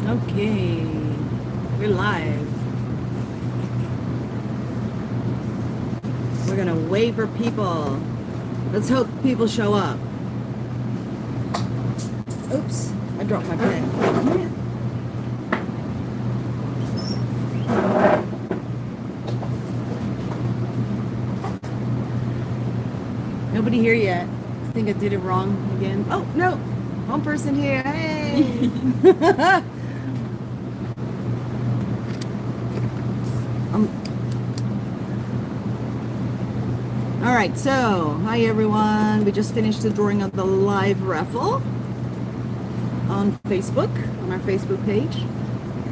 Okay, we're live. We're gonna wait for people. Let's hope people show up. Oops, I dropped my pen. Nobody here yet. I think I did it wrong again. Oh, no. One person here. Hey. All right, so hi everyone. We just finished the drawing of the live raffle on Facebook, on our Facebook page.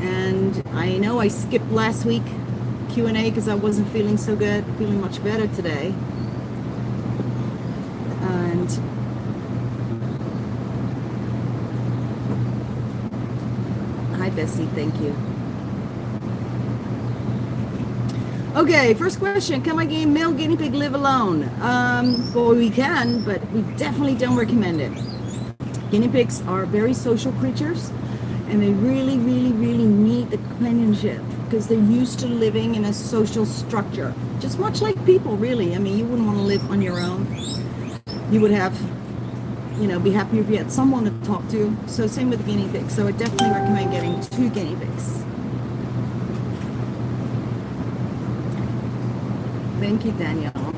And I know I skipped last week Q&A because I wasn't feeling so good, feeling much better today. And hi Bessie, thank you. Okay, first question, can my male guinea pig live alone? Well, we can, but we definitely don't recommend it. Guinea pigs are very social creatures, and they really, really, really need the companionship because they're used to living in a social structure, just much like people, really. I mean, you wouldn't want to live on your own. You would have, you know, be happy if you had someone to talk to. So same with the guinea pigs. So I definitely recommend getting 2 guinea pigs. Thank you, Danielle.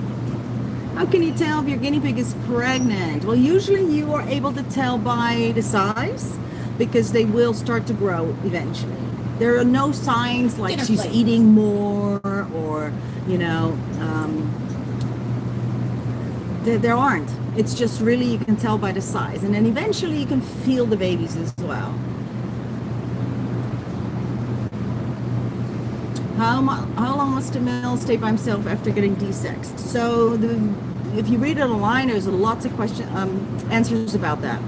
How can you tell if your guinea pig is pregnant? Well, usually you are able to tell by the size because they will start to grow eventually. There are no signs like she's eating more or, you know, there aren't. It's just really you can tell by the size. And then eventually you can feel the babies as well. How long must the male stay by himself after getting desexed? So if you read it online, there's lots of answers about that.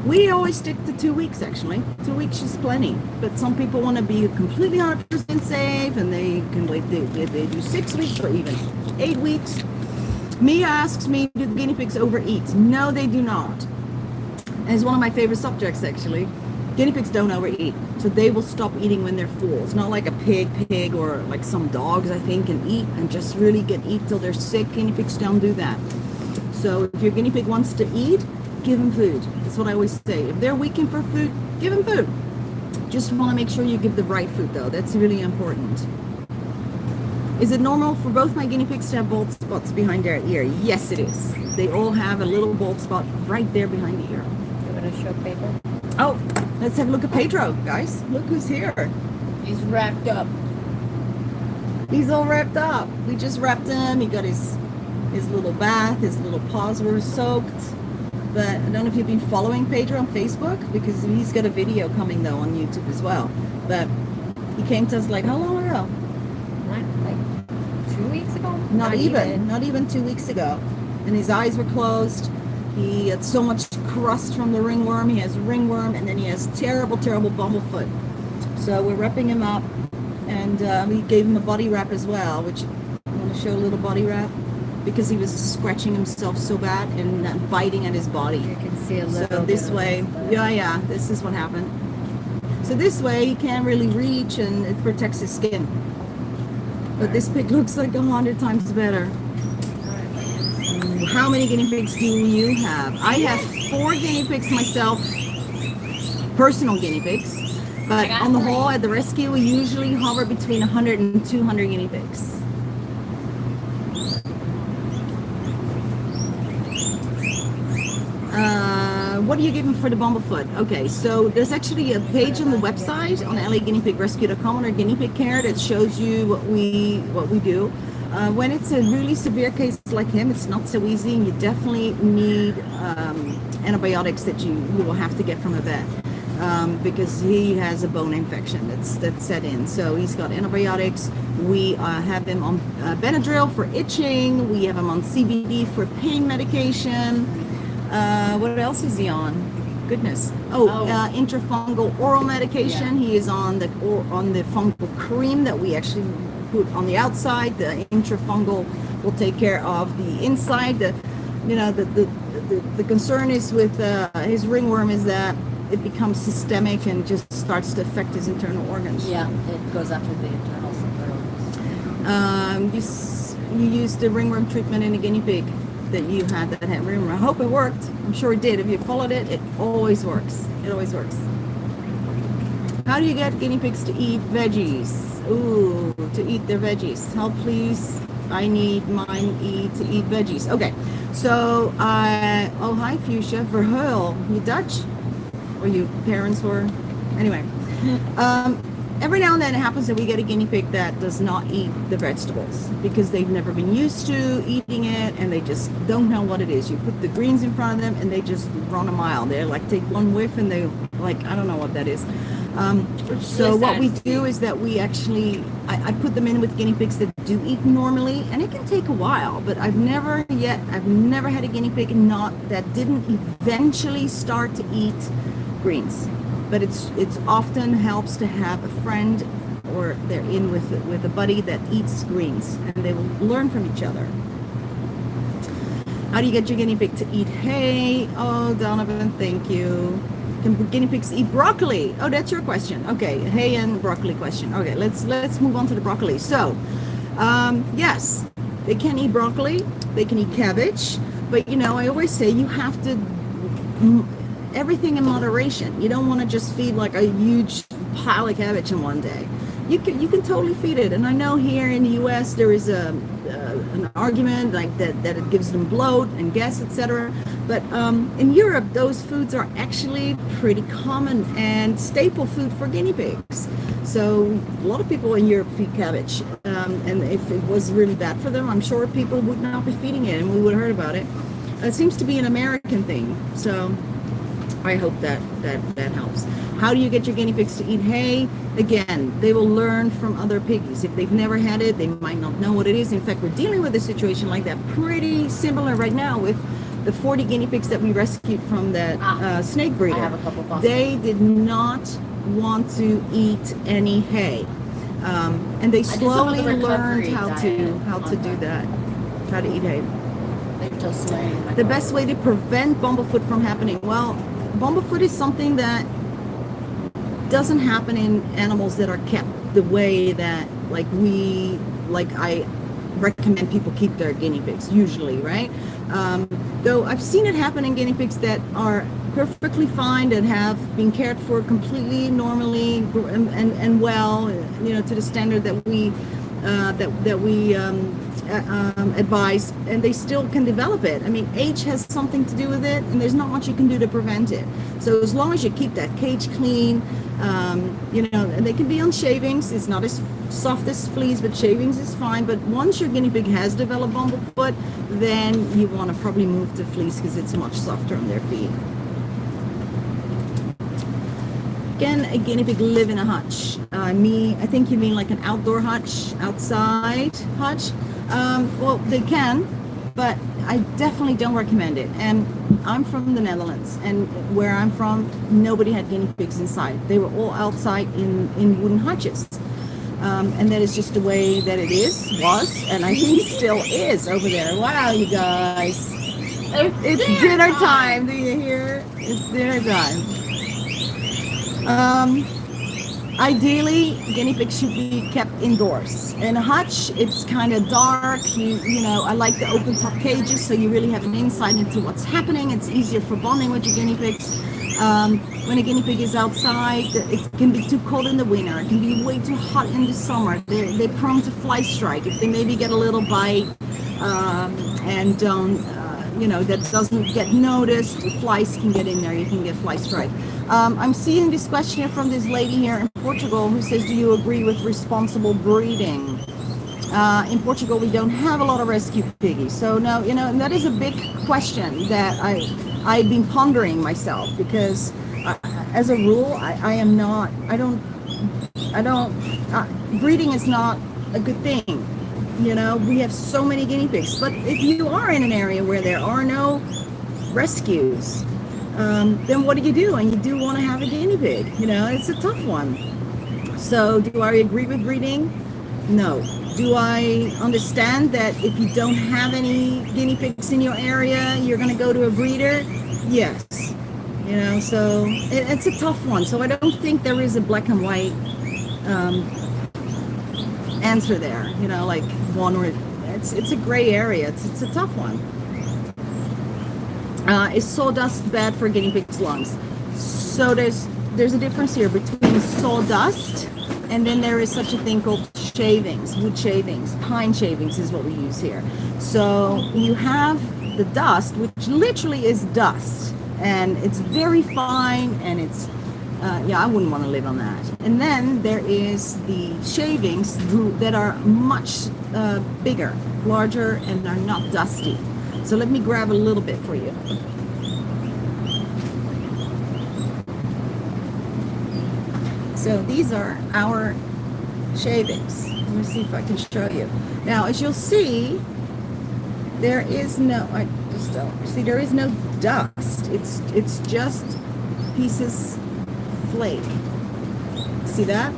We always stick to 2 weeks, actually. 2 weeks is plenty. But some people want to be completely 100% safe, and they can wait. They do 6 weeks or even 8 weeks. Mia asks me, do the guinea pigs overeat? No, they do not. And it's one of my favorite subjects, actually. Guinea pigs don't overeat, so they will stop eating when they're full. It's not like a pig, or like some dogs, I think, can eat and just really eat till they're sick. Guinea pigs don't do that. So if your guinea pig wants to eat, give them food. That's what I always say. If they're weakened for food, give them food. Just want to make sure you give the right food, though. That's really important. Is it normal for both my guinea pigs to have bald spots behind their ear? Yes, it is. They all have a little bald spot right there behind the ear. You want to show Pedro? Oh, let's have a look at Pedro, guys. Look who's here. He's wrapped up. He's all wrapped up. We just wrapped him. He got his little bath. His little paws were soaked. But I don't know if you've been following Pedro on Facebook, because he's got a video coming, though, on YouTube as well. But he came to us like, how long ago? Like 2 weeks ago? Not even 2 weeks ago. And his eyes were closed. He had so much crust from the ringworm. He has ringworm, and then he has terrible, terrible bumblefoot. So we're wrapping him up, and we gave him a body wrap as well, which I want to show a little body wrap, because he was scratching himself so bad and biting at his body. You can see a little. So this way, yeah, this is what happened. So this way, he can't really reach, and it protects his skin. But this pig looks like 100 times better. How many guinea pigs do you have? I have 4 guinea pigs myself, personal guinea pigs. But on the whole, at the rescue, we usually hover between 100 and 200 guinea pigs. What do you give them for the bumblefoot? Okay, so there's actually a page on the website on laguineapigrescue.com under guinea pig care that shows you what we do. When it's a really severe case like him, it's not so easy, and you definitely need antibiotics that you will have to get from a vet, because he has a bone infection that's set in. So he's got antibiotics. We have him on Benadryl for itching. We have him on CBD for pain medication. What else is he on? Goodness. Intrafungal oral medication. Yeah. He is on the fungal cream that we actually put on the outside. The intrafungal will take care of the inside. The concern is with his ringworm is that it becomes systemic and just starts to affect his internal organs. Yeah, it goes after the internals and You used the ringworm treatment in a guinea pig that you had that had ringworm. I hope it worked. I'm sure it did. If you followed it, it always works. It always works. How do you get guinea pigs to eat veggies? Ooh, to eat their veggies. Help, please. I need mine to eat veggies. Okay, so oh, hi Fuchsia, Verheul. You Dutch? Or you parents were? Anyway, every now and then it happens that we get a guinea pig that does not eat the vegetables because they've never been used to eating it and they just don't know what it is. You put the greens in front of them and they just run a mile. They're like, take one whiff and they like, I don't know what that is. So what we do is that we actually, I put them in with guinea pigs that do eat normally, and it can take a while, but I've never had a guinea pig that didn't eventually start to eat greens. But it's often helps to have a friend or they're in with a buddy that eats greens, and they will learn from each other. How do you get your guinea pig to eat hay? Oh, Donovan, thank you. Can guinea pigs eat broccoli? Oh, that's your question. Okay, hay and broccoli question. Okay, let's move on to the broccoli. So, yes, they can eat broccoli. They can eat cabbage. But, I always say you have to, everything in moderation. You don't want to just feed like a huge pile of cabbage in one day. You can totally feed it. And I know here in the U.S. there is an argument like that it gives them bloat and gas, etc. But in Europe, those foods are actually pretty common and staple food for guinea pigs. So a lot of people in Europe feed cabbage. And if it was really bad for them, I'm sure people would not be feeding it and we would have heard about it. It seems to be an American thing. So I hope that helps. How do you get your guinea pigs to eat hay? Again, they will learn from other piggies. If they've never had it, they might not know what it is. In fact, we're dealing with a situation like that pretty similar right now with the 40 guinea pigs that we rescued from that snake breeder. I have a couple of They did not want to eat any hay. And they slowly learned how to do that, how to eat hay. They're just learning. The best way to prevent bumblefoot from happening, well, bumblefoot is something that doesn't happen in animals that are kept the way that I recommend people keep their guinea pigs usually, right? Though I've seen it happen in guinea pigs that are perfectly fine, that have been cared for completely normally and well, to the standard that we advise, and they still can develop it. I mean, age has something to do with it, and there's not much you can do to prevent it. So as long as you keep that cage clean, and they can be on shavings. It's not as soft as fleas, but shavings is fine. But once your guinea pig has developed bumblefoot, then you want to probably move to fleas because it's much softer on their feet. Can a guinea pig live in a hutch? I think you mean like an outdoor hutch, outside hutch. Well, they can, but I definitely don't recommend it. And I'm from the Netherlands, and where I'm from, nobody had guinea pigs inside. They were all outside in wooden hutches. And that is just the way that it was, and I think still is over there. Wow, you guys. It's dinner time. Do you hear? It's dinner time. Ideally, guinea pigs should be kept indoors. In a hutch, it's kind of dark. I like the open top cages, so you really have an insight into what's happening. It's easier for bonding with your guinea pigs. When a guinea pig is outside, it can be too cold in the winter. It can be way too hot in the summer. They're prone to fly strike. If they maybe get a little bite and don't, that doesn't get noticed, the flies can get in there. You can get fly strike. I'm seeing this question here from this lady here in Portugal who says, do you agree with responsible breeding? In Portugal, we don't have a lot of rescue piggies. So no, and that is a big question that I've been pondering myself, because as a rule, breeding is not a good thing. We have so many guinea pigs, but if you are in an area where there are no rescues, then what do? And you do want to have a guinea pig. It's a tough one. So do I agree with breeding? No. Do I understand that if you don't have any guinea pigs in your area, you're going to go to a breeder? Yes. You know, so it's a tough one. So I don't think there is a black and white answer there. You know, like one or it's a gray area. It's a tough one. Is sawdust bad for guinea pig's lungs? So there's a difference here between sawdust and then there is such a thing called shavings, wood shavings, pine shavings is what we use here. So you have the dust, which literally is dust, and it's very fine, and it's yeah, I wouldn't want to live on that. And then there is the shavings that are much bigger, larger, and are not dusty. So let me grab a little bit for you. So these are our shavings. Let me see if I can show you. Now, as you'll see, there is no, I just don't see, there is no dust. It's just pieces flake. See that?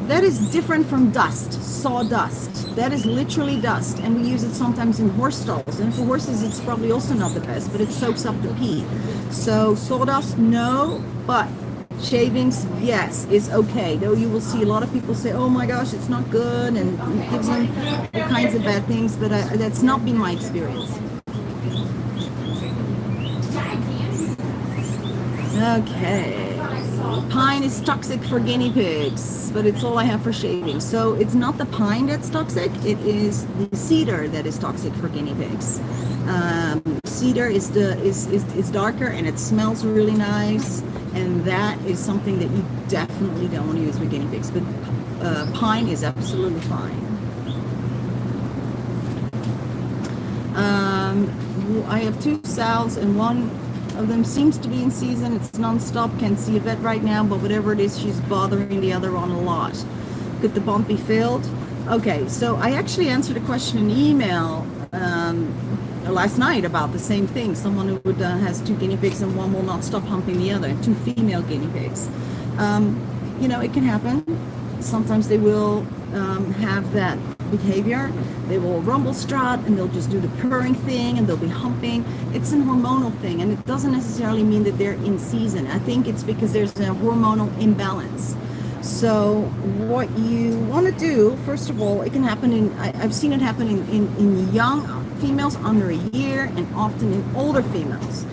That is different from dust, sawdust. That is literally dust, and we use it sometimes in horse stalls. And for horses, it's probably also not the best, but it soaks up the pee. So sawdust, no, but shavings, yes, is okay. Though you will see a lot of people say, oh my gosh, it's not good, and it gives them all kinds of bad things, but that's not been my experience. Okay. Pine is toxic for guinea pigs, but it's all I have for shavings. So it's not the pine that's toxic, it is the cedar that is toxic for guinea pigs. Cedar is darker and it smells really nice, and that is something that you definitely don't want to use with guinea pigs, but pine is absolutely fine. I have 2 sows and one of them seems to be in season. It's non-stop. Can't see a vet right now, but whatever it is, she's bothering the other one a lot. Could the bump be filled? Okay, so I actually answered a question in email last night about the same thing. Someone who has 2 guinea pigs and one will not stop humping the other, 2 female guinea pigs. You know, it can happen. Sometimes they will have that behavior. They will rumble strut and they'll just do the purring thing and they'll be humping. It's a hormonal thing, and it doesn't necessarily mean that they're in season. I think it's because there's a hormonal imbalance. So what you want to do, first of all, it can happen in, I've seen it happen in young females under a year, and often in older females.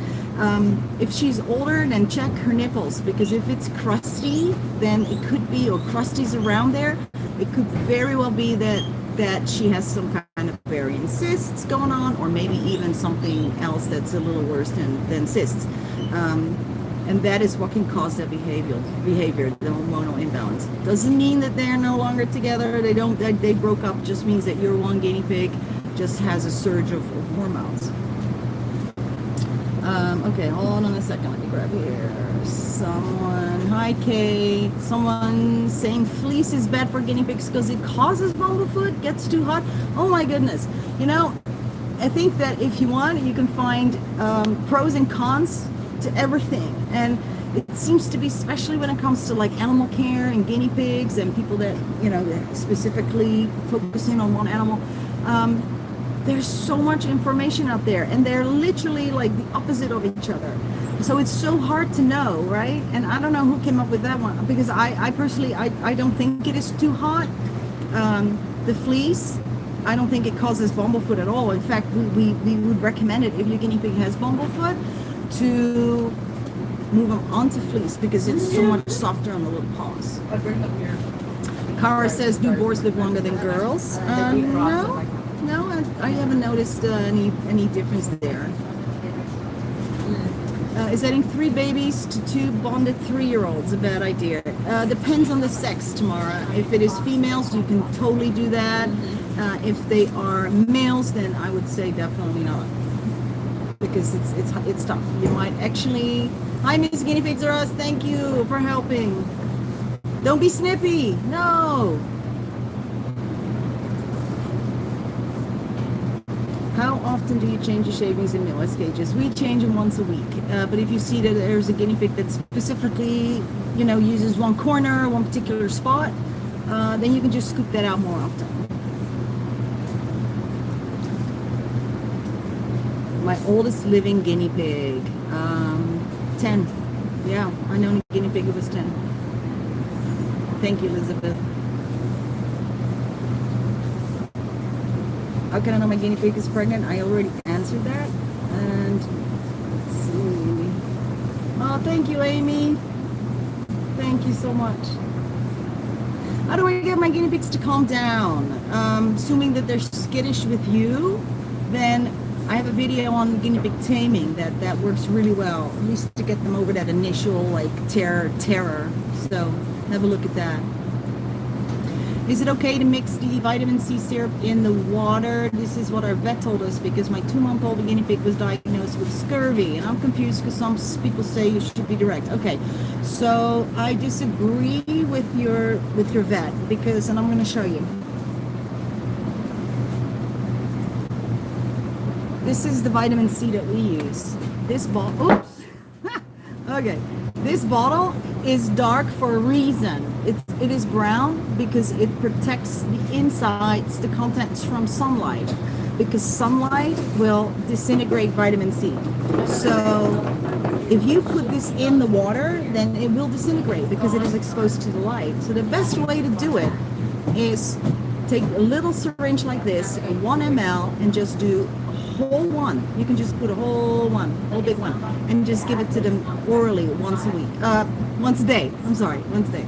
If she's older, then check her nipples, because if it's crusty, then it could be, or crusty's around there, it could very well be that she has some kind of ovarian cysts going on, or maybe even something else that's a little worse than cysts. And that is what can cause that behavior, the hormonal imbalance. Doesn't mean that they're no longer together. They broke up. Just means that your one guinea pig just has a surge of hormones. Okay, hold on a second. Let me grab here. Hi Kate. Someone saying fleece is bad for guinea pigs because it causes bumblefoot, gets too hot. Oh my goodness. You know, I think that if you want, you can find pros and cons to everything. And it seems to be, especially when it comes to like animal care and guinea pigs and people that, you know, that specifically focusing on one animal. There's so much information out there, and they're literally like the opposite of each other. So it's so hard to know, right? And I don't know who came up with that one, because I personally, I don't think it is too hot. The fleece, I don't think it causes bumblefoot at all. In fact, we would recommend it if your guinea pig has bumblefoot to move them onto fleece, because it's so much softer on the little paws. Cara says, do boars live longer than girls? No, I haven't noticed any difference there. Is adding 3 babies to 2 bonded 3-year-olds a bad idea? Depends on the sex, Tamara. If it is females, you can totally do that. If they are males, then I would say definitely not, because it's tough. You might actually. Hi, Miss Guinea Pigs R Us. Thank you for helping. Don't be snippy. No. How often do you change your shavings in Miller's cages? We change them once a week. But if you see that there's a guinea pig that specifically, you know, uses one corner, one particular spot, then you can just scoop that out more often. My oldest living guinea pig. 10. Yeah, I know a guinea pig, it was 10. Thank you, Elizabeth. How can I know my guinea pig is pregnant? I already answered that. And let's see. Oh, thank you, Amy. Thank you so much. How do I get my guinea pigs to calm down? Assuming that they're skittish with you, then I have a video on guinea pig taming that works really well, at least to get them over that initial like terror. So have a look at that. Is it okay to mix the vitamin C syrup in the water? This is what our vet told us because my 2-month-old guinea pig was diagnosed with scurvy, and I'm confused because some people say you should be direct. Okay, so I disagree with your vet because, and I'm going to show you. This is the vitamin C that we use. This bottle, oops. Okay, this bottle is dark for a reason. It is brown because it protects the insides, the contents from sunlight, because sunlight will disintegrate vitamin C. So if you put this in the water, then it will disintegrate because it is exposed to the light. So the best way to do it is take a little syringe like this, 1 ml, and just do whole one. You can just put a whole big one, and just give it to them orally once a day. Once a day.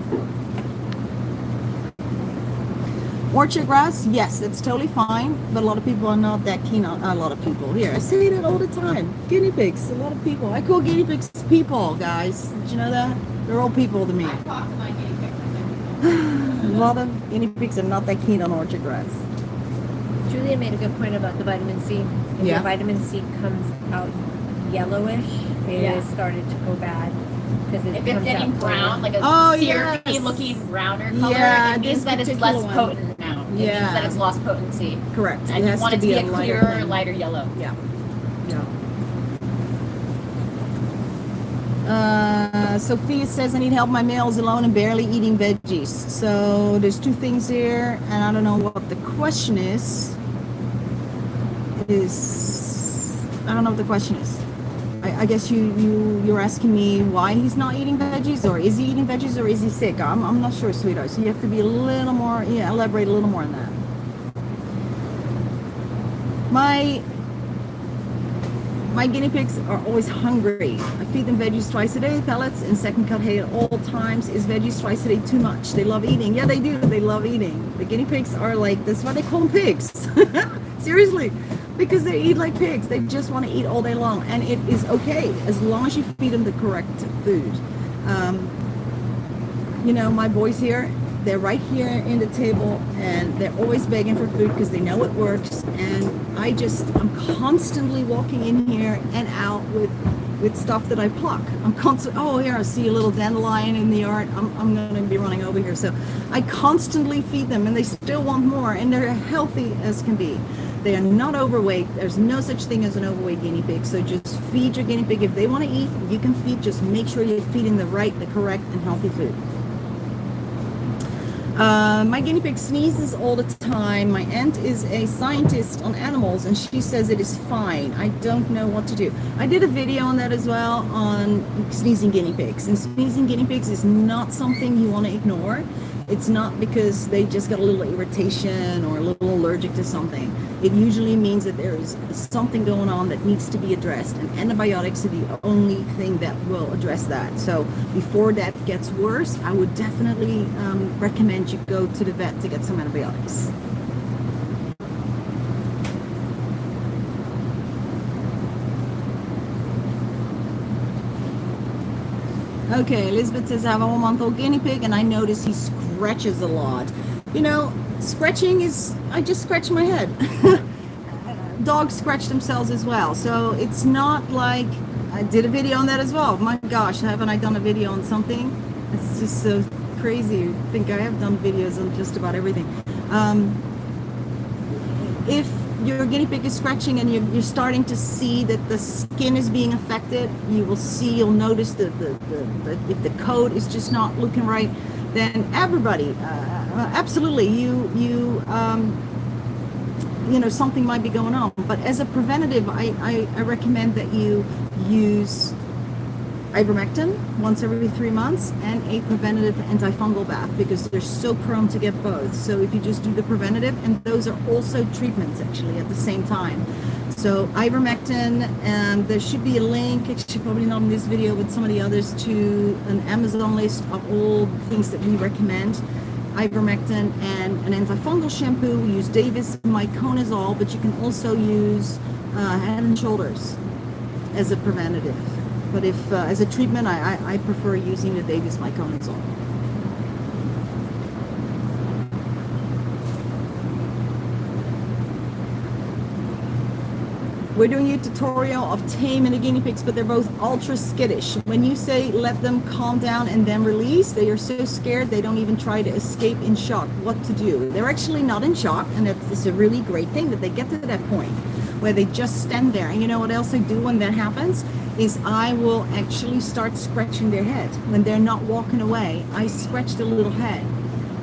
Orchard grass, yes, that's totally fine, but a lot of people are not that keen on. A lot of people here, I say that all the time. Guinea pigs, a lot of people. I call guinea pigs people, guys. Did you know that? They're all people to me. A lot of guinea pigs are not that keen on orchard grass. Julia made a good point about the vitamin C. If your vitamin C comes out yellowish, it has started to go bad. Because if it's getting brown, like a syrupy looking browner color, it means that it's less potent now. It means that it's lost potency. Correct. And you want it to be a clearer, lighter yellow. Yeah. Sophia says I need help. My male is alone and barely eating veggies. So there's two things here, and I don't know what the question is. I don't know what the question is. I guess you're asking me why he's not eating veggies, or is he eating veggies, or is he sick? I'm not sure, sweetheart. So you have to be a little more, elaborate a little more on that. My guinea pigs are always hungry. I feed them veggies twice a day, pellets, and second cut hay at all times. Is veggies twice a day too much? They love eating. Yeah, they do. They love eating. The guinea pigs are like, that's why they call them pigs. Seriously. Because they eat like pigs. They just want to eat all day long. And it is okay as long as you feed them the correct food. My boys here, they're right here in the table, and they're always begging for food because they know it works. And I'm constantly walking in here and out with stuff that I pluck. I'm constantly, here, I see a little dandelion in the yard. I'm going to be running over here. So I constantly feed them, and they still want more, and they're healthy as can be. They are not overweight. There's no such thing as an overweight guinea pig. So just feed your guinea pig. If they want to eat, you can feed. Just make sure you're feeding the correct and healthy food. My guinea pig sneezes all the time. My aunt is a scientist on animals, and she says it is fine. I don't know what to do. I did a video on that as well, on sneezing guinea pigs. And sneezing guinea pigs is not something you want to ignore. It's not because they just got a little irritation or a little allergic to something. It usually means that there is something going on that needs to be addressed, and antibiotics are the only thing that will address that. So before that gets worse, I would definitely recommend you go to the vet to get some antibiotics. Okay, Elizabeth says I have a 1-month-old guinea pig and I notice he scratches a lot. Scratching is, I just scratch my head. Dogs scratch themselves as well. So it's not like, I did a video on that as well. My gosh, haven't I done a video on something? It's just so crazy. I think I have done videos on just about everything. If your guinea pig is scratching and you're starting to see that the skin is being affected, you'll notice that if the coat is just not looking right, then everybody, absolutely, something might be going on. But as a preventative, I recommend that you use ivermectin once every 3 months and a preventative antifungal bath, because they're so prone to get both. So if you just do the preventative, and those are also treatments actually at the same time. So ivermectin, and there should be a link, actually probably not in this video but some of the others, to an Amazon list of all things that we recommend. Ivermectin and an antifungal shampoo. We use Davis Myconazole, but you can also use Head and Shoulders as a preventative. But if as a treatment, I prefer using the Davis Myconazole. We're doing a tutorial of taming the guinea pigs, but they're both ultra skittish. When you say let them calm down and then release, they are so scared they don't even try to escape in shock. What to do? They're actually not in shock, and it's a really great thing that they get to that point where they just stand there. And you know what else I do when that happens? Is I will actually start scratching their head. When they're not walking away, I scratch the little head.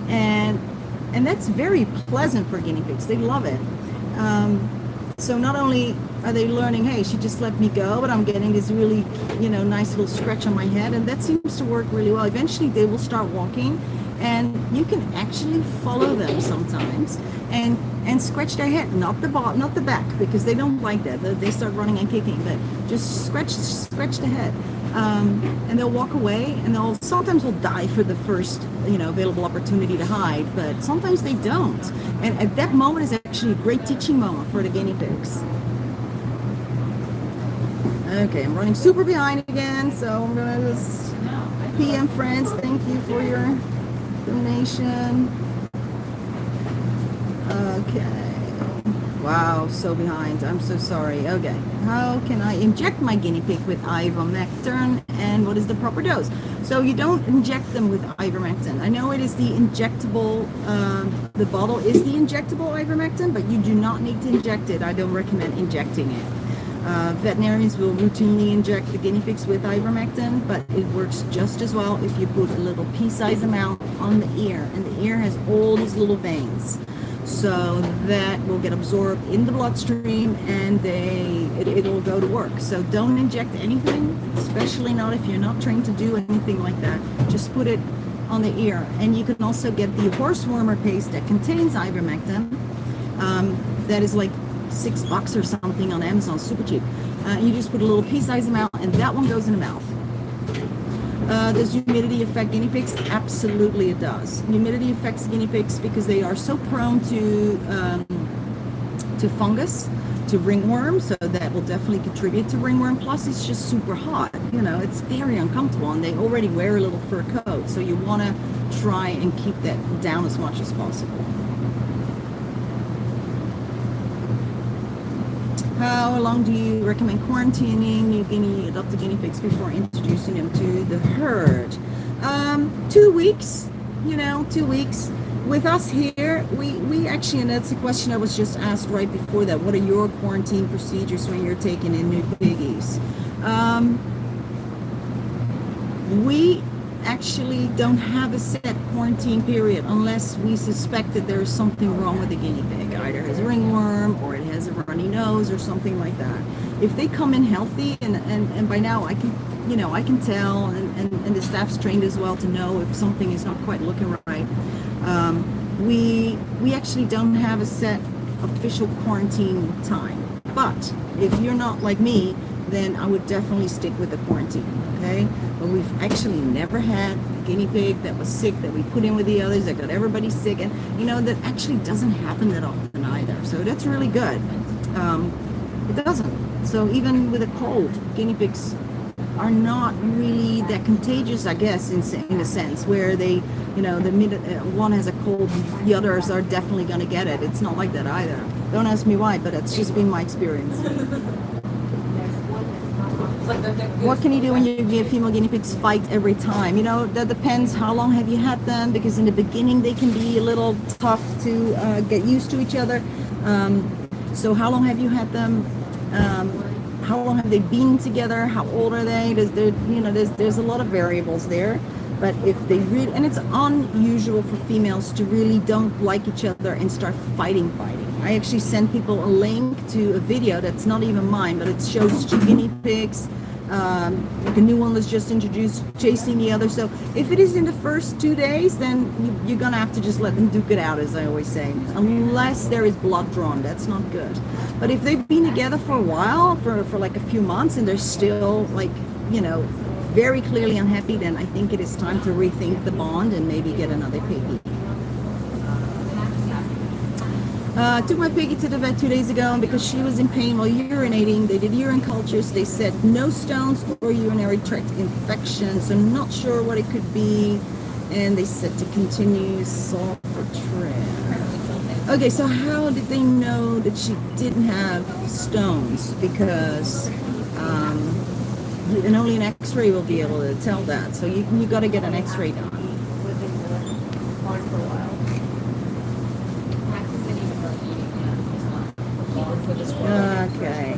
And that's very pleasant for guinea pigs. They love it. So not only are they learning, hey, she just let me go, but I'm getting this really, nice little scratch on my head, and that seems to work really well. Eventually they will start walking, and you can actually follow them sometimes and scratch their head, not the back, because they don't like that. They start running and kicking, but just scratch the head. And they'll walk away, and sometimes will die for the first available opportunity to hide, but sometimes they don't. And at that moment is actually a great teaching moment for the guinea pigs. Okay, I'm running super behind again, so I'm gonna just PM friends, thank you for your donation. Okay. Wow, so behind. I'm so sorry. Okay. How can I inject my guinea pig with ivermectin, and what is the proper dose? So you don't inject them with ivermectin. I know it is the injectable, the bottle is the injectable ivermectin, but you do not need to inject it. I don't recommend injecting it. Veterinarians will routinely inject the guinea pigs with ivermectin, but it works just as well if you put a little pea-sized amount on the ear, and the ear has all these little veins. So that will get absorbed in the bloodstream, and it'll go to work. So don't inject anything, especially not if you're not trained to do anything like that. Just put it on the ear. And you can also get the horse warmer paste that contains ivermectin. That is like $6 or something on Amazon, super cheap. You just put a little pea-sized amount, and that one goes in the mouth. Does humidity affect guinea pigs? Absolutely it does. Humidity affects guinea pigs because they are so prone to fungus, to ringworm, so that will definitely contribute to ringworm. Plus it's just super hot, it's very uncomfortable, and they already wear a little fur coat, so you want to try and keep that down as much as possible. How long do you recommend quarantining new adopted guinea pigs before introducing them to the herd? 2 weeks, 2 weeks. With us here, we actually, and that's a question I was just asked right before that, what are your quarantine procedures when you're taking in new piggies? We actually don't have a set quarantine period unless we suspect that there is something wrong with the guinea pig. Either has ringworm, or it has a runny nose, or something like that. If they come in healthy, and by now I can tell, and the staff's trained as well to know if something is not quite looking right. We actually don't have a set official quarantine time. But if you're not like me, then I would definitely stick with the quarantine, okay? But we've actually never had a guinea pig that was sick that we put in with the others that got everybody sick, and that actually doesn't happen that often either. So that's really good. It doesn't. So even with a cold, guinea pigs are not really that contagious, I guess, in a sense, where they, the minute one has a cold, the others are definitely going to get it. It's not like that either. Don't ask me why, but it's just been my experience. What can you do when you give female guinea pigs fight every time? That depends how long have you had them, because in the beginning they can be a little tough to get used to each other. So how long have you had them? How long have they been together? How old are they? There's a lot of variables there. But if they really, and it's unusual for females to really don't like each other and start fighting. I actually send people a link to a video that's not even mine, but it shows 2 guinea pigs Like a new one was just introduced, chasing the other. So if it is in the first 2 days, then you're gonna have to just let them duke it out, as I always say, unless there is blood drawn. That's not good. But if they've been together for a while, for like a few months, and they're still like, you know, very clearly unhappy, then I think it is time to rethink the bond and maybe get another piggy. Took my piggy to the vet 2 days ago, and because she was in pain while urinating, they did urine cultures. They said no stones or urinary tract infection, so not sure what it could be. And they said to continue sulfatrin. Okay, so how did they know that she didn't have stones? Because and only an X-ray will be able to tell that. So you got to get an X-ray done. Was in the barn for a while. Okay.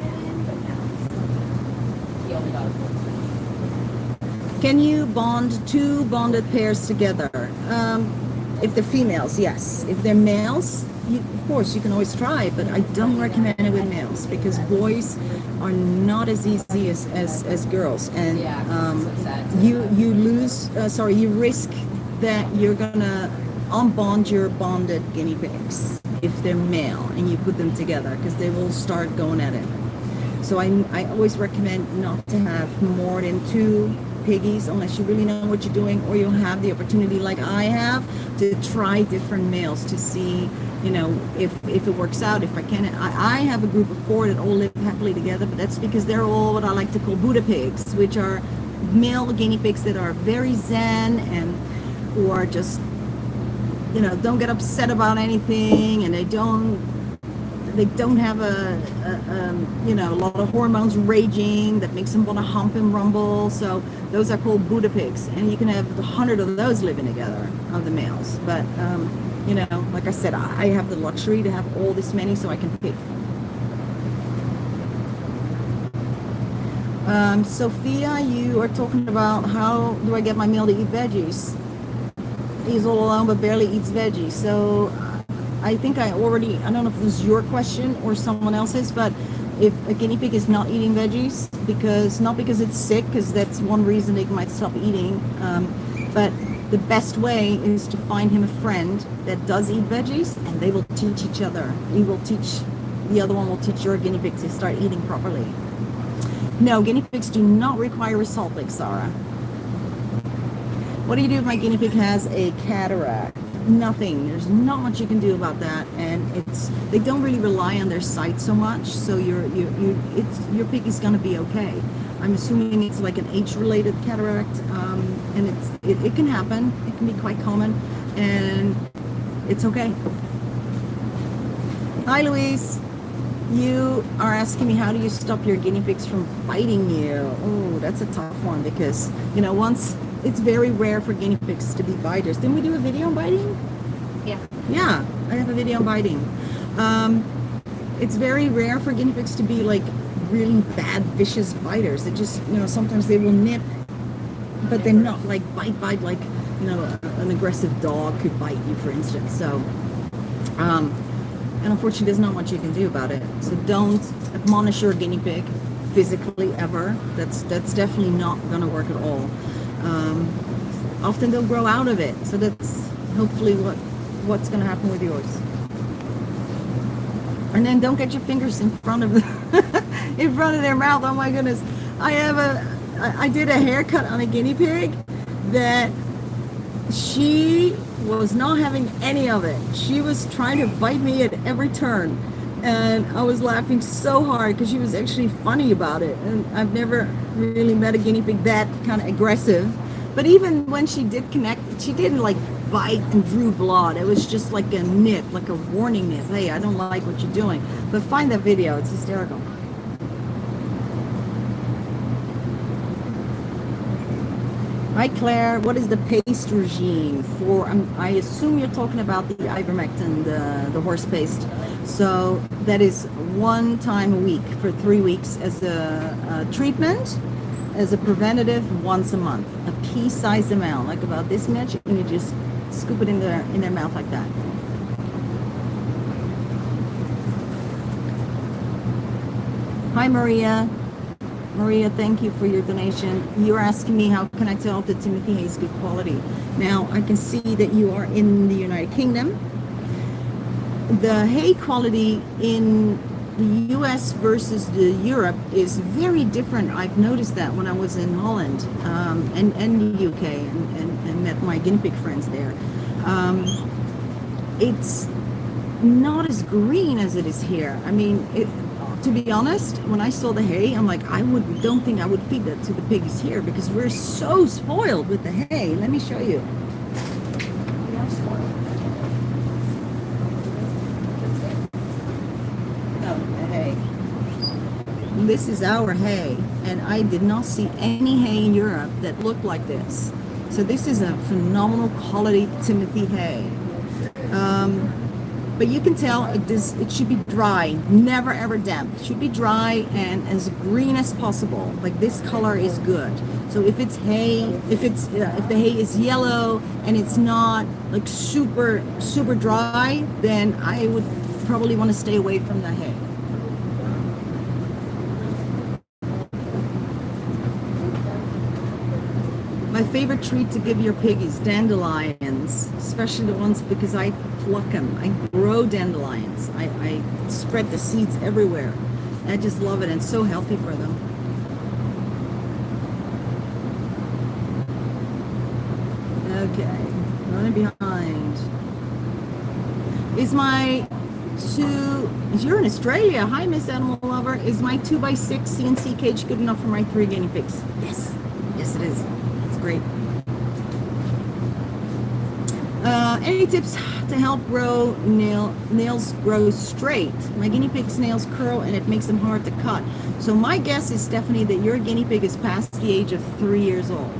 Can you bond two bonded pairs together? If they're females, yes. If they're males, of course, you can always try, but I don't recommend it with males because boys are not as easy as girls. And you risk that you're gonna unbond your bonded guinea pigs if they're male and you put them together, because they will start going at it. So I always recommend not to have more than 2 piggies unless you really know what you're doing, or you'll have the opportunity, like I have, to try different males to see, you know, if it works out. If I can, I have a group of 4 that all live happily together, but that's because they're all what I like to call Buddha pigs, which are male guinea pigs that are very zen and who are just, you know, don't get upset about anything, and they don't have a lot of hormones raging that makes them want to hump and rumble. So those are called Buddha pigs, and you can have 100 of those living together, of the males. But you know, like I said, I have the luxury to have all this many, so I can pick. Sophia, you are talking about how do I get my male to eat veggies? He's all alone but barely eats veggies. So I think I don't know if this is your question or someone else's, but if a guinea pig is not eating veggies, not because it's sick, because that's one reason they might stop eating, but the best way is to find him a friend that does eat veggies, and they will teach each other. The other one will teach your guinea pig to start eating properly. No, guinea pigs do not require a salt lick, Sarah. What do you do if my guinea pig has a cataract? Nothing. There's not much you can do about that, and they don't really rely on their sight so much. So your pig is going to be okay. I'm assuming it's like an age-related cataract, and it can happen. It can be quite common, and it's okay. Hi, Louise. You are asking me, how do you stop your guinea pigs from biting you? Oh, that's a tough one, because you know, it's very rare for guinea pigs to be biters. Didn't we do a video on biting? Yeah, I have a video on biting. It's very rare for guinea pigs to be like really bad, vicious biters. They just, you know, sometimes they will nip, but they're not like bite like, you know, an aggressive dog could bite you, for instance. So, and unfortunately, there's not much you can do about it. So don't admonish your guinea pig physically ever. That's definitely not going to work at all. Often they'll grow out of it, so that's hopefully what's going to happen with yours. And then don't get your fingers in front of their mouth. Oh my goodness, I did a haircut on a guinea pig that she was not having any of it. She was trying to bite me at every turn, and I was laughing so hard because she was actually funny about it. And I've never really met a guinea pig that kind of aggressive. But even when she did connect, she didn't like bite and drew blood. It was just like a nip, like a warning nip. Hey, I don't like what you're doing. But find that video. It's hysterical. Hi, Claire. What is the paste regime for? I assume you're talking about the ivermectin, the horse paste. So that is 1 time a week for 3 weeks as a treatment. As a preventative, once a month, a pea-sized amount, like about this much, and you just scoop it in their mouth like that. Hi, Maria. Maria, thank you for your donation. You're asking me how can I tell if the Timothy hay is good quality. Now, I can see that you are in the United Kingdom. The hay quality in the US versus the Europe is very different. I've noticed that when I was in Holland and the UK and met my guinea pig friends there. It's not as green as it is here. I mean, to be honest, when I saw the hay, I'm like, don't think I would feed that to the piggies here because we're so spoiled with the hay. Let me show you. We are spoiled. This is our hay, and I did not see any hay in Europe that looked like this. So this is a phenomenal quality Timothy hay. But you can tell it should be dry, never ever damp. It should be dry and as green as possible. Like this color is good. So if it's hay, if the hay is yellow and it's not like super dry, then I would probably want to stay away from the hay. My favorite treat to give your pig is dandelions, especially the ones because I pluck them. I grow dandelions. I spread the seeds everywhere. I just love it and it's so healthy for them. Okay, running behind. You're in Australia. Hi, Miss Animal Lover. Is my 2x6 CNC cage good enough for my 3 guinea pigs? Yes. Yes, it is. Great. Any tips to help grow nails grow straight? My guinea pig's nails curl and it makes them hard to cut. So my guess is, Stephanie, that your guinea pig is past the age of 3 years old,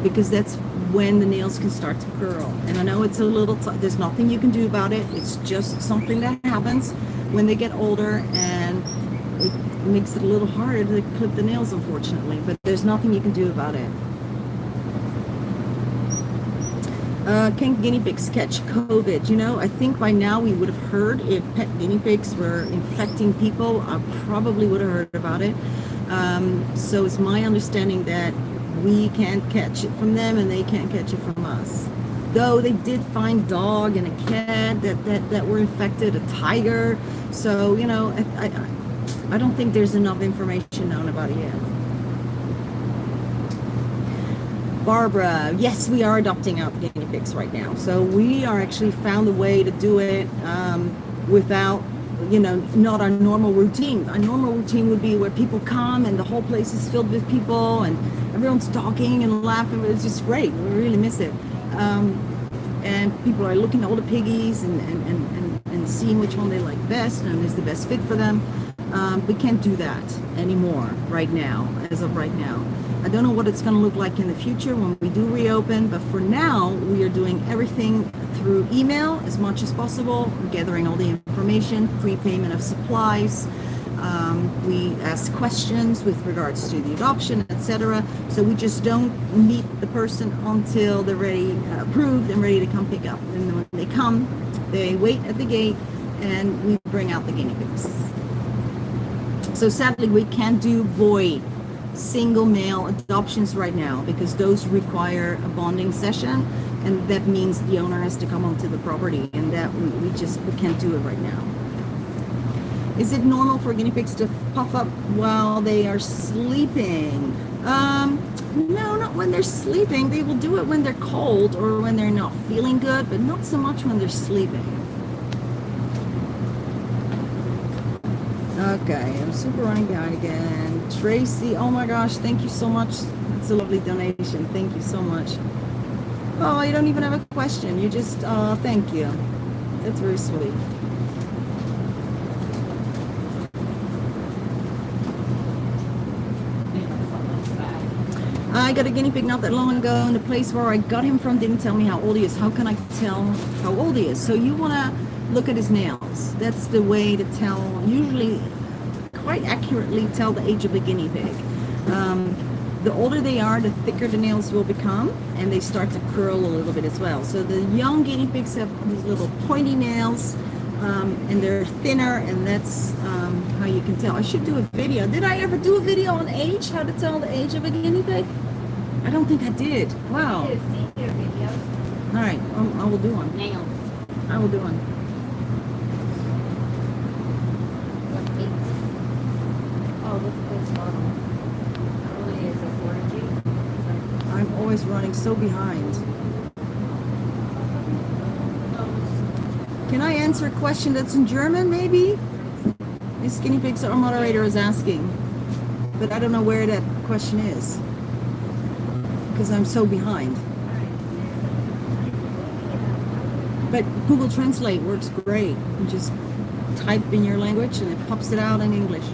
because that's when the nails can start to curl. And I know it's a little, there's nothing you can do about it. It's just something that happens when they get older, and it makes it a little harder to clip the nails, unfortunately, but there's nothing you can do about it. Can guinea pigs catch COVID? You know, I think by now we would have heard if pet guinea pigs were infecting people. I probably would have heard about it. So it's my understanding that we can't catch it from them and they can't catch it from us. Though they did find dog and a cat that were infected, a tiger. So, you know, I don't think there's enough information known about it yet. Barbara, yes, we are adopting out guinea pigs right now. So we are actually found a way to do it without, you know, not our normal routine. Our normal routine would be where people come and the whole place is filled with people and everyone's talking and laughing. It's just great. We really miss it. And people are looking at all the piggies and seeing which one they like best and is the best fit for them. We can't do that anymore right now, as of right now. I don't know what it's going to look like in the future when we do reopen, but for now, we are doing everything through email as much as possible, gathering all the information, prepayment of supplies. We ask questions with regards to the adoption, etc. So we just don't meet the person until they're ready, approved and ready to come pick up. And when they come, they wait at the gate and we bring out the guinea pigs. So sadly, we can't do boy single male adoptions right now because those require a bonding session, and that means the owner has to come onto the property, and that we can't do it right now. Is it normal for guinea pigs to puff up while they are sleeping? No, not when they're sleeping. They will do it when they're cold or when they're not feeling good, but not so much when they're sleeping. Okay, I'm super running behind again. Tracy, oh my gosh, thank you so much. It's a lovely donation. Thank you so much. Oh, you don't even have a question. You just, thank you. That's very sweet. I got a guinea pig not that long ago, and the place where I got him from didn't tell me how old he is. How can I tell how old he is? So you want to look at his nails. That's the way to tell, usually quite accurately tell the age of a guinea pig. The older they are, the thicker the nails will become, and they start to curl a little bit as well. So the young guinea pigs have these little pointy nails, and they're thinner, and that's how you can tell. I should do a video. Did I ever do a video on age? How to tell the age of a guinea pig? I don't think I did. Wow. I've seen your videos. All right, I will do one. Nails. I will do one. Oh, look at this model. How old is it? 4G? I'm always running so behind. Can I answer a question that's in German, maybe? Miss Guinea Pigs, our moderator is asking. But I don't know where that question is. Because I'm so behind. But Google Translate works great. You just type in your language and it pops it out in English.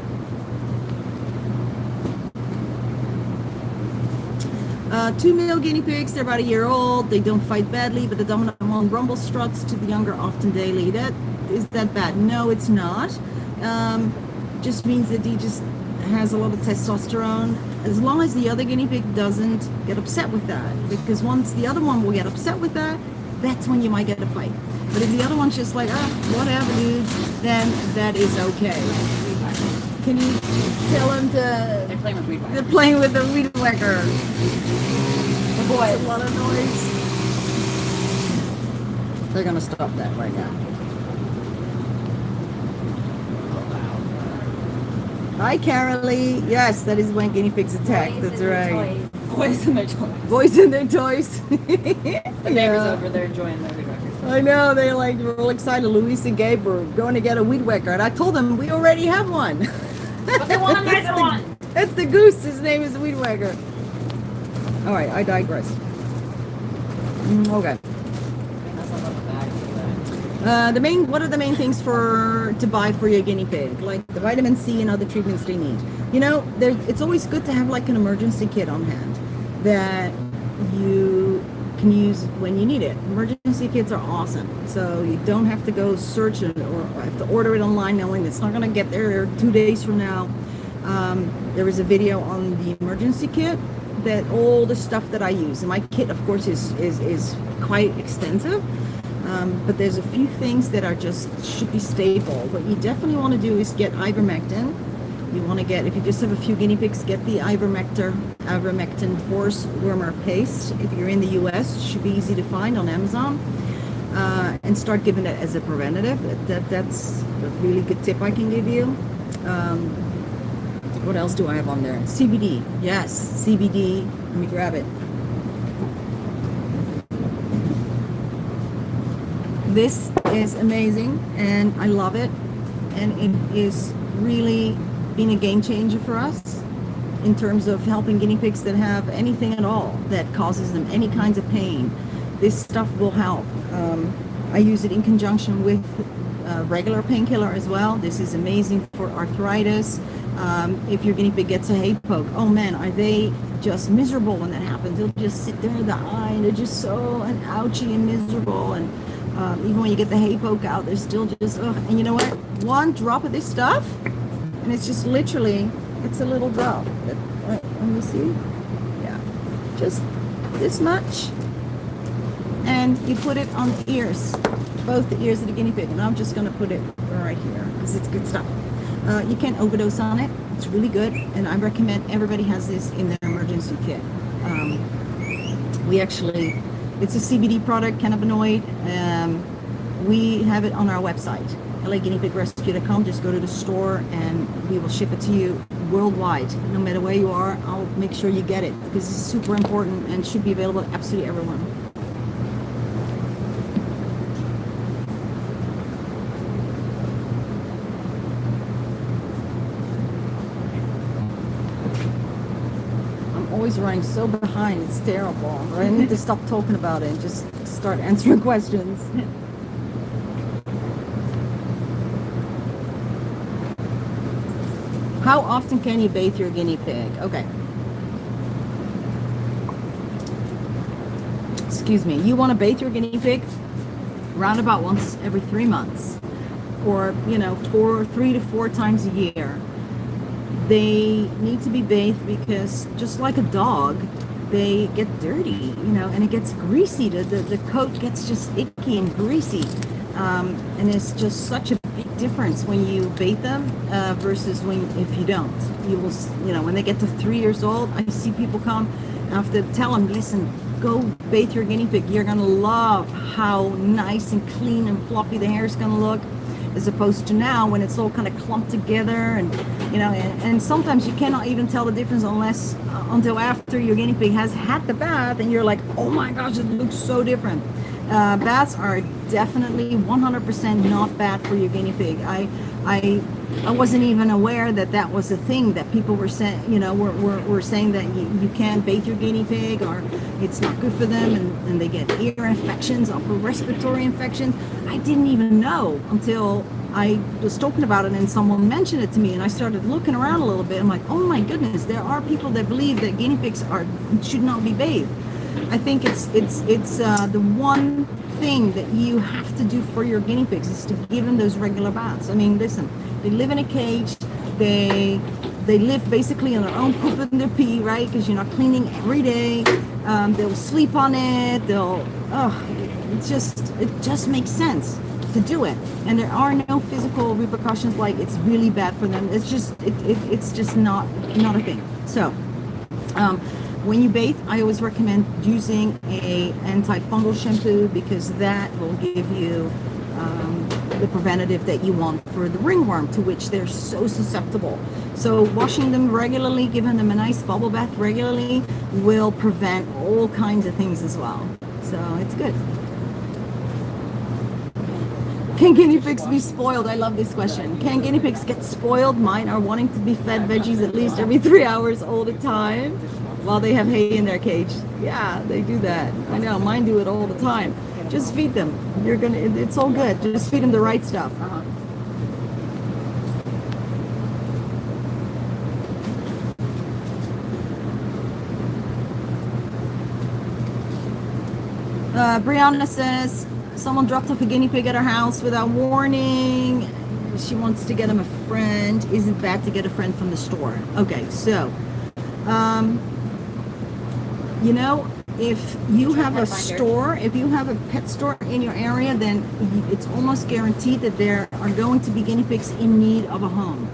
Two male guinea pigs, they're about a year old. They don't fight badly, but the dominant one rumble struts to the younger often daily. Is that bad? No, it's not. Just means that he just has a lot of testosterone. As long as the other guinea pig doesn't get upset with that. Because once the other one will get upset with that, that's when you might get a fight. But if the other one's just like, whatever, dude, then that is okay. Can you tell them to... They're playing with weed whacker. They're playing with the weed whacker. The boys. It's a lot of noise. They're going to stop that right now. Hi, Carolee. Yes, that is when guinea pigs attack. Boys That's and their right. toys. Boys and their toys. Boys and their toys. The neighbors over there enjoying their weed whackers. I know, they're like real excited. Luis and Gabe were going to get a weed whacker, and I told them we already have one. But they want another one. That's the goose. His name is Weed Whacker. All right, I digress. Okay. What are the main things to buy for your guinea pig? Like the vitamin C and other treatments they need. You know, it's always good to have like an emergency kit on hand that you can use when you need it. Emergency kits are awesome, so you don't have to go search it or have to order it online knowing it's not going to get there 2 days from now. There was a video on the emergency kit that all the stuff that I use, and my kit of course is quite extensive, but there's a few things that are should be stable. What you definitely want to do is get ivermectin. You want to get, if you just have a few guinea pigs, get the ivermectin horse wormer paste. If you're in the US, it should be easy to find on Amazon, and start giving it as a preventative. That's a really good tip I can give you. What else do I have on there? CBD. Yes, CBD. Let me grab it. This is amazing, and I love it. And it is really been a game changer for us in terms of helping guinea pigs that have anything at all that causes them any kinds of pain. This stuff will help. I use it in conjunction with regular painkiller as well. This is amazing for arthritis. If your guinea pig gets a hay poke, oh man, are they just miserable when that happens? They'll just sit there in the eye and they're just so ouchy and miserable. And even when you get the hay poke out, they're still just, ugh. And you know what? One drop of this stuff, and it's just literally, it's a little drop. Let me see. Yeah, just this much. And you put it on the ears, both the ears of the guinea pig. And I'm just going to put it right here because it's good stuff. You can't overdose on it. It's really good. And I recommend everybody has this in their emergency kit. It's a CBD product, cannabinoid. We have it on our website, laguineapigrescue.com. Just go to the store and we will ship it to you worldwide. No matter where you are, I'll make sure you get it because it's super important and should be available to absolutely everyone. I'm always running so behind, it's terrible. I need to stop talking about it and just start answering questions. How often can you bathe your guinea pig? Okay. Excuse me. You want to bathe your guinea pig around about once every 3 months, or 3 to 4 times a year. They need to be bathed because just like a dog, they get dirty, and it gets greasy. The coat gets just icky and greasy, and it's just such a big difference when you bait them versus if you don't. You will, when they get to 3 years old, I see people come. I have to tell them, listen, go bathe your guinea pig. You're gonna love how nice and clean and floppy the hair is gonna look, as opposed to now when it's all kind of clumped together, and and sometimes you cannot even tell the difference until after your guinea pig has had the bath, and you're like, oh my gosh, it looks so different. Baths are definitely 100% not bad for your guinea pig. I wasn't even aware that was a thing that people were saying. Were saying that you can't bathe your guinea pig, or it's not good for them, and they get ear infections, upper respiratory infections. I didn't even know until I was talking about it, and someone mentioned it to me, and I started looking around a little bit. I'm like, oh my goodness, there are people that believe that guinea pigs should not be bathed. I think it's the one thing that you have to do for your guinea pigs is to give them those regular baths. I mean, listen, they live in a cage. They live basically on their own poop and their pee, right? Because you're not cleaning every day. They'll sleep on it. It just makes sense to do it. And there are no physical repercussions like it's really bad for them. It's just not a thing. So, when you bathe, I always recommend using a antifungal shampoo, because that will give you the preventative that you want for the ringworm, to which they're so susceptible. So washing them regularly, giving them a nice bubble bath regularly, will prevent all kinds of things as well. So it's good. Can guinea pigs be spoiled? I love this question. Can guinea pigs get spoiled? Mine are wanting to be fed veggies at least every 3 hours all the time while they have hay in their cage. Yeah, they do that. I know, mine do it all the time. Just feed them. It's all good. Just feed them the right stuff. Brianna says, someone dropped off a guinea pig at her house without warning. She wants to get him a friend. Is it bad to get a friend from the store? Okay, so, if you have a store, if you have a pet store in your area, then it's almost guaranteed that there are going to be guinea pigs in need of a home.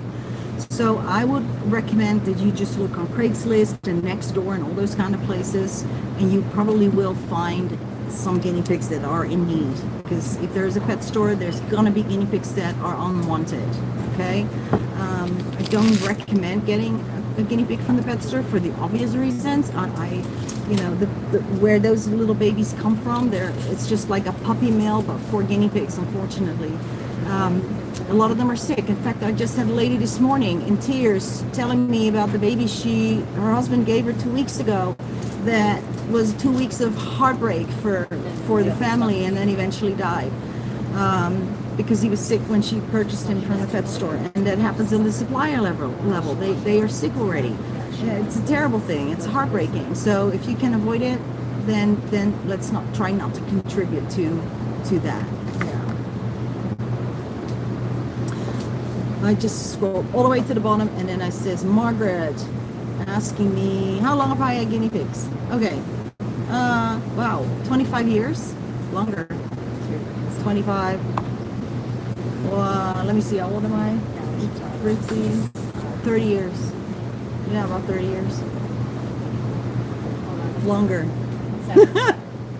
So I would recommend that you just look on Craigslist and Nextdoor and all those kind of places, and you probably will find some guinea pigs that are in need. Because if there's a pet store, there's gonna be guinea pigs that are unwanted. Okay, I don't recommend getting a guinea pig from the pet store for the obvious reasons. Where those little babies come from, it's just like a puppy mill, but for guinea pigs, unfortunately. A lot of them are sick. In fact, I just had a lady this morning in tears telling me about the baby her husband gave her 2 weeks ago, that was 2 weeks of heartbreak for the family, and then eventually died because he was sick when she purchased him from the pet store. And that happens on the supplier level. They are sick already. It's a terrible thing. It's heartbreaking. So if you can avoid it, then let's try not to contribute to that. Yeah. I just scroll all the way to the bottom, and then I says Margaret asking me, how long have I had guinea pigs? Okay. Wow, 25 years? Longer. 25. Well, let me see, how old am I? 30 years. Yeah, about 30 years. Longer.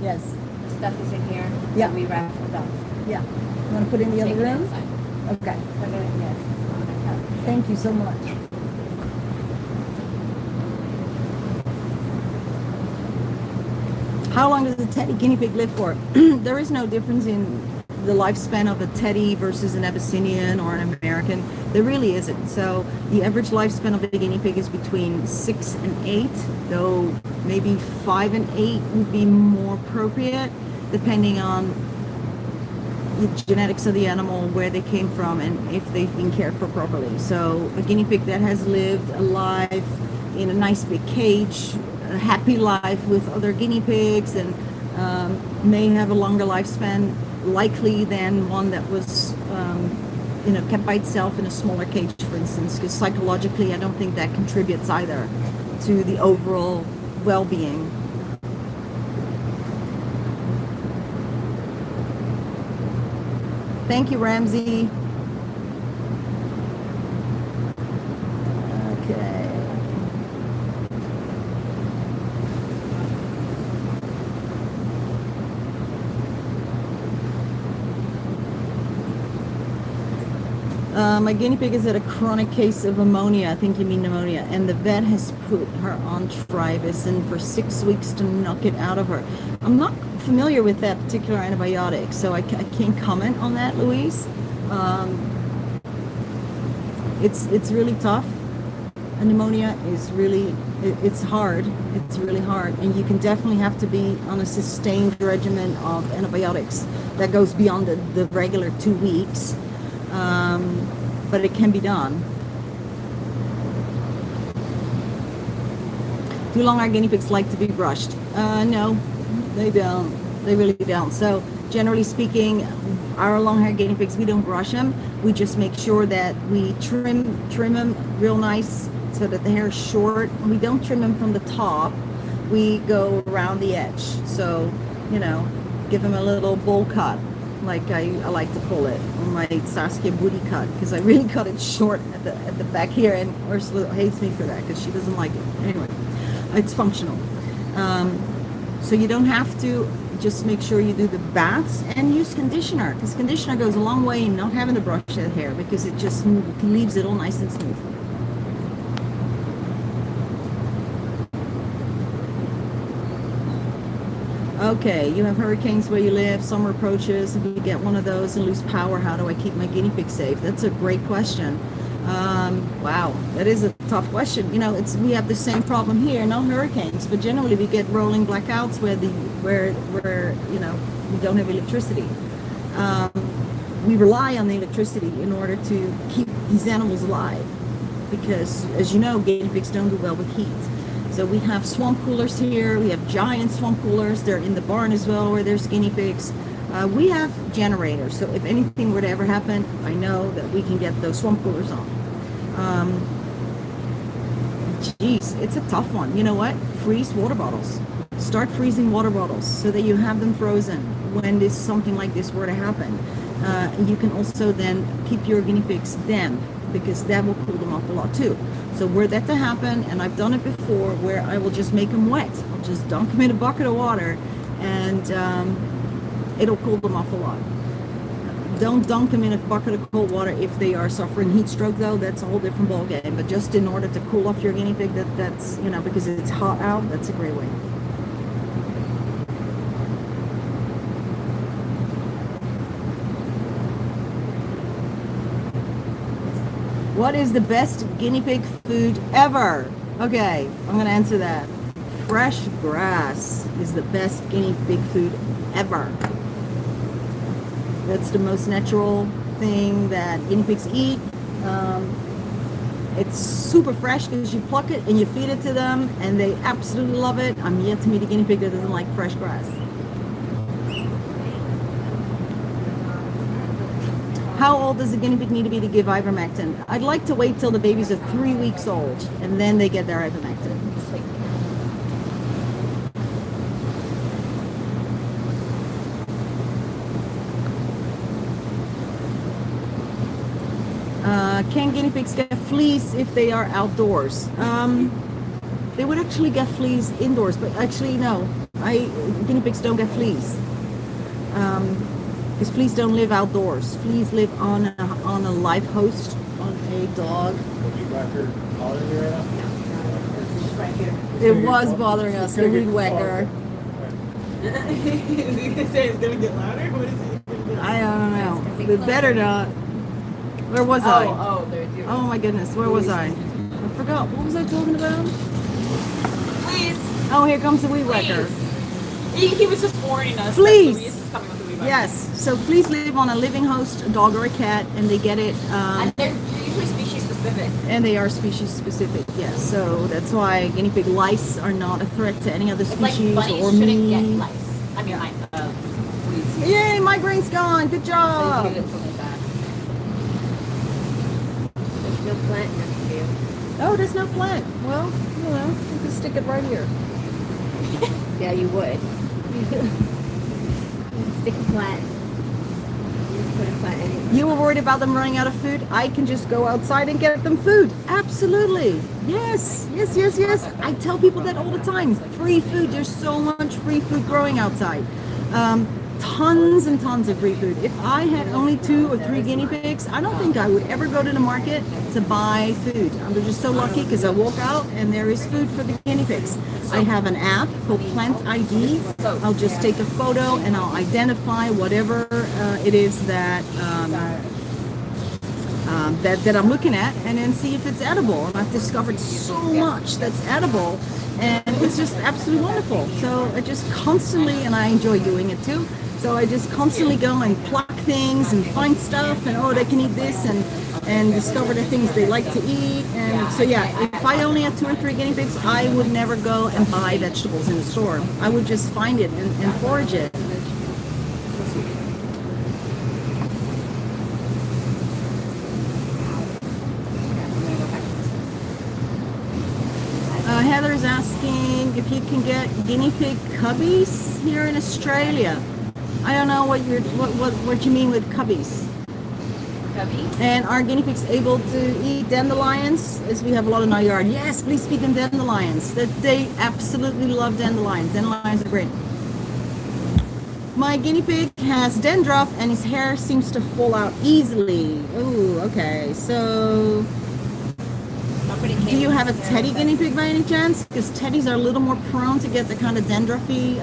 Yes. The stuff is in here. Yeah. So we raffled off. Yeah. You want to put it in the other room? Okay. Yes. Thank you so much. How long does a teddy guinea pig live for? There is no difference in the lifespan of a teddy versus an Abyssinian or an American. There really isn't. So the average lifespan of a guinea pig is between 6 and 8, though maybe 5 and 8 would be more appropriate, depending on the genetics of the animal, where they came from, and if they've been cared for properly. So a guinea pig that has lived a life in a nice big cage, a happy life with other guinea pigs, and may have a longer lifespan likely than one that was kept by itself in a smaller cage, for instance, because psychologically I don't think that contributes either to the overall well-being. Thank you, Ramsey. My guinea pig is at a chronic case of ammonia. I think you mean pneumonia. And the vet has put her on tribicin for 6 weeks to knock it out of her. I'm not familiar with that particular antibiotic, so I can't comment on that, Louise. It's really tough. And pneumonia is really, it's hard. It's really hard. And you can definitely have to be on a sustained regimen of antibiotics that goes beyond the regular 2 weeks. But it can be done. Do long-haired guinea pigs like to be brushed? No, they don't. They really don't. So generally speaking, our long-haired guinea pigs, we don't brush them. We just make sure that we trim them real nice so that the hair is short. We don't trim them from the top. We go around the edge. So, you know, give them a little bowl cut, like I like to call it, or my Saskia booty cut, because I really cut it short at the back here, and Ursula hates me for that because she doesn't like it. Anyway, it's functional. So you don't have to. Just make sure you do the baths and use conditioner, because conditioner goes a long way in not having to brush that hair, because it just leaves it all nice and smooth. Okay, you have hurricanes where you live, summer approaches. If you get one of those and lose power, how do I keep my guinea pig safe? That's a great question. Wow, that is a tough question. You know, we have the same problem here, not hurricanes, but generally we get rolling blackouts where you know, we don't have electricity. We rely on the electricity in order to keep these animals alive, because as you know, guinea pigs don't do well with heat. So we have swamp coolers here. We have giant swamp coolers. They're in the barn as well, where there's guinea pigs. We have generators, so if anything were to ever happen, I know that we can get those swamp coolers on. Geez, it's a tough one. You know what? Freeze water bottles. Start freezing water bottles so that you have them frozen when something like this were to happen. You can also then keep your guinea pigs damp, because that will cool them off a lot too. So were that to happen, and I've done it before, where I will just make them wet. I'll just dunk them in a bucket of water, and it'll cool them off a lot. Don't dunk them in a bucket of cold water if they are suffering heat stroke, though. That's a whole different ballgame. But just in order to cool off your guinea pig, that's, you know, because it's hot out, that's a great way. What is the best guinea pig food ever? Okay, I'm going to answer that. Fresh grass is the best guinea pig food ever. That's the most natural thing that guinea pigs eat. It's super fresh because you pluck it and you feed it to them, and they absolutely love it. I'm yet to meet a guinea pig that doesn't like fresh grass. How old does a guinea pig need to be to give ivermectin? I'd like to wait till the babies are 3 weeks old, and then they get their ivermectin. Can guinea pigs get fleas if they are outdoors? They would actually get fleas indoors, but actually no. Guinea pigs don't get fleas. Because fleas don't live outdoors. Fleas live on a live host, on a dog. It was bothering us, the weed whacker. Is he gonna say it's gonna get louder? What is it? I don't know. It better not. Where was I? Oh my goodness, where was I? I forgot. What was I talking about? Please. Oh, here comes the weed whacker. He was just warning us. Fleas. That Louise is coming with the weed whacker. Yes. So fleas live on a living host, a dog or a cat, and they get it. And they're usually species specific. And they are species specific. Yes. So that's why guinea pig lice are not a threat to any other species like bunnies or shouldn't me. get lice. I mean, fleas. Yay! Migraine's gone. Good job. They do something like that. No plant next to you. Oh, there's no plant. Well, you know, you can stick it right here. Yeah, you would. Stick a plant. You put a plant anywhere. You were worried about them running out of food? I can just go outside and get them food. Absolutely. Yes, yes, yes, yes. I tell people that all the time. Free food. There's so much free food growing outside. tons and tons of free food. If I had only 2 or 3 guinea pigs, I don't think I would ever go to the market to buy food. I'm just so lucky because I walk out and there is food for the guinea pigs. I have an app called Plant ID. I'll just take a photo and I'll identify whatever it is that that I'm looking at, and then see if it's edible. And I've discovered so much that's edible, and it's just absolutely wonderful. So I just constantly, and I enjoy doing it too, so I just constantly go and pluck things and find stuff, and oh, they can eat this, and discover the things they like to eat. And so yeah, if I only had 2 or 3 guinea pigs, I would never go and buy vegetables in the store. I would just find it and forage it. Heather's asking if you can get guinea pig cubbies here in Australia. I don't know what you mean with cubbies. Cubby? And are guinea pigs able to eat dandelions? As we have a lot in our yard. Yes, please feed them dandelions. That they absolutely love dandelions. Dandelions are great. My guinea pig has dandruff and his hair seems to fall out easily. Oh, okay. So do you have a teddy guinea pig by any chance? Because teddies are a little more prone to get the kind of dandruffy.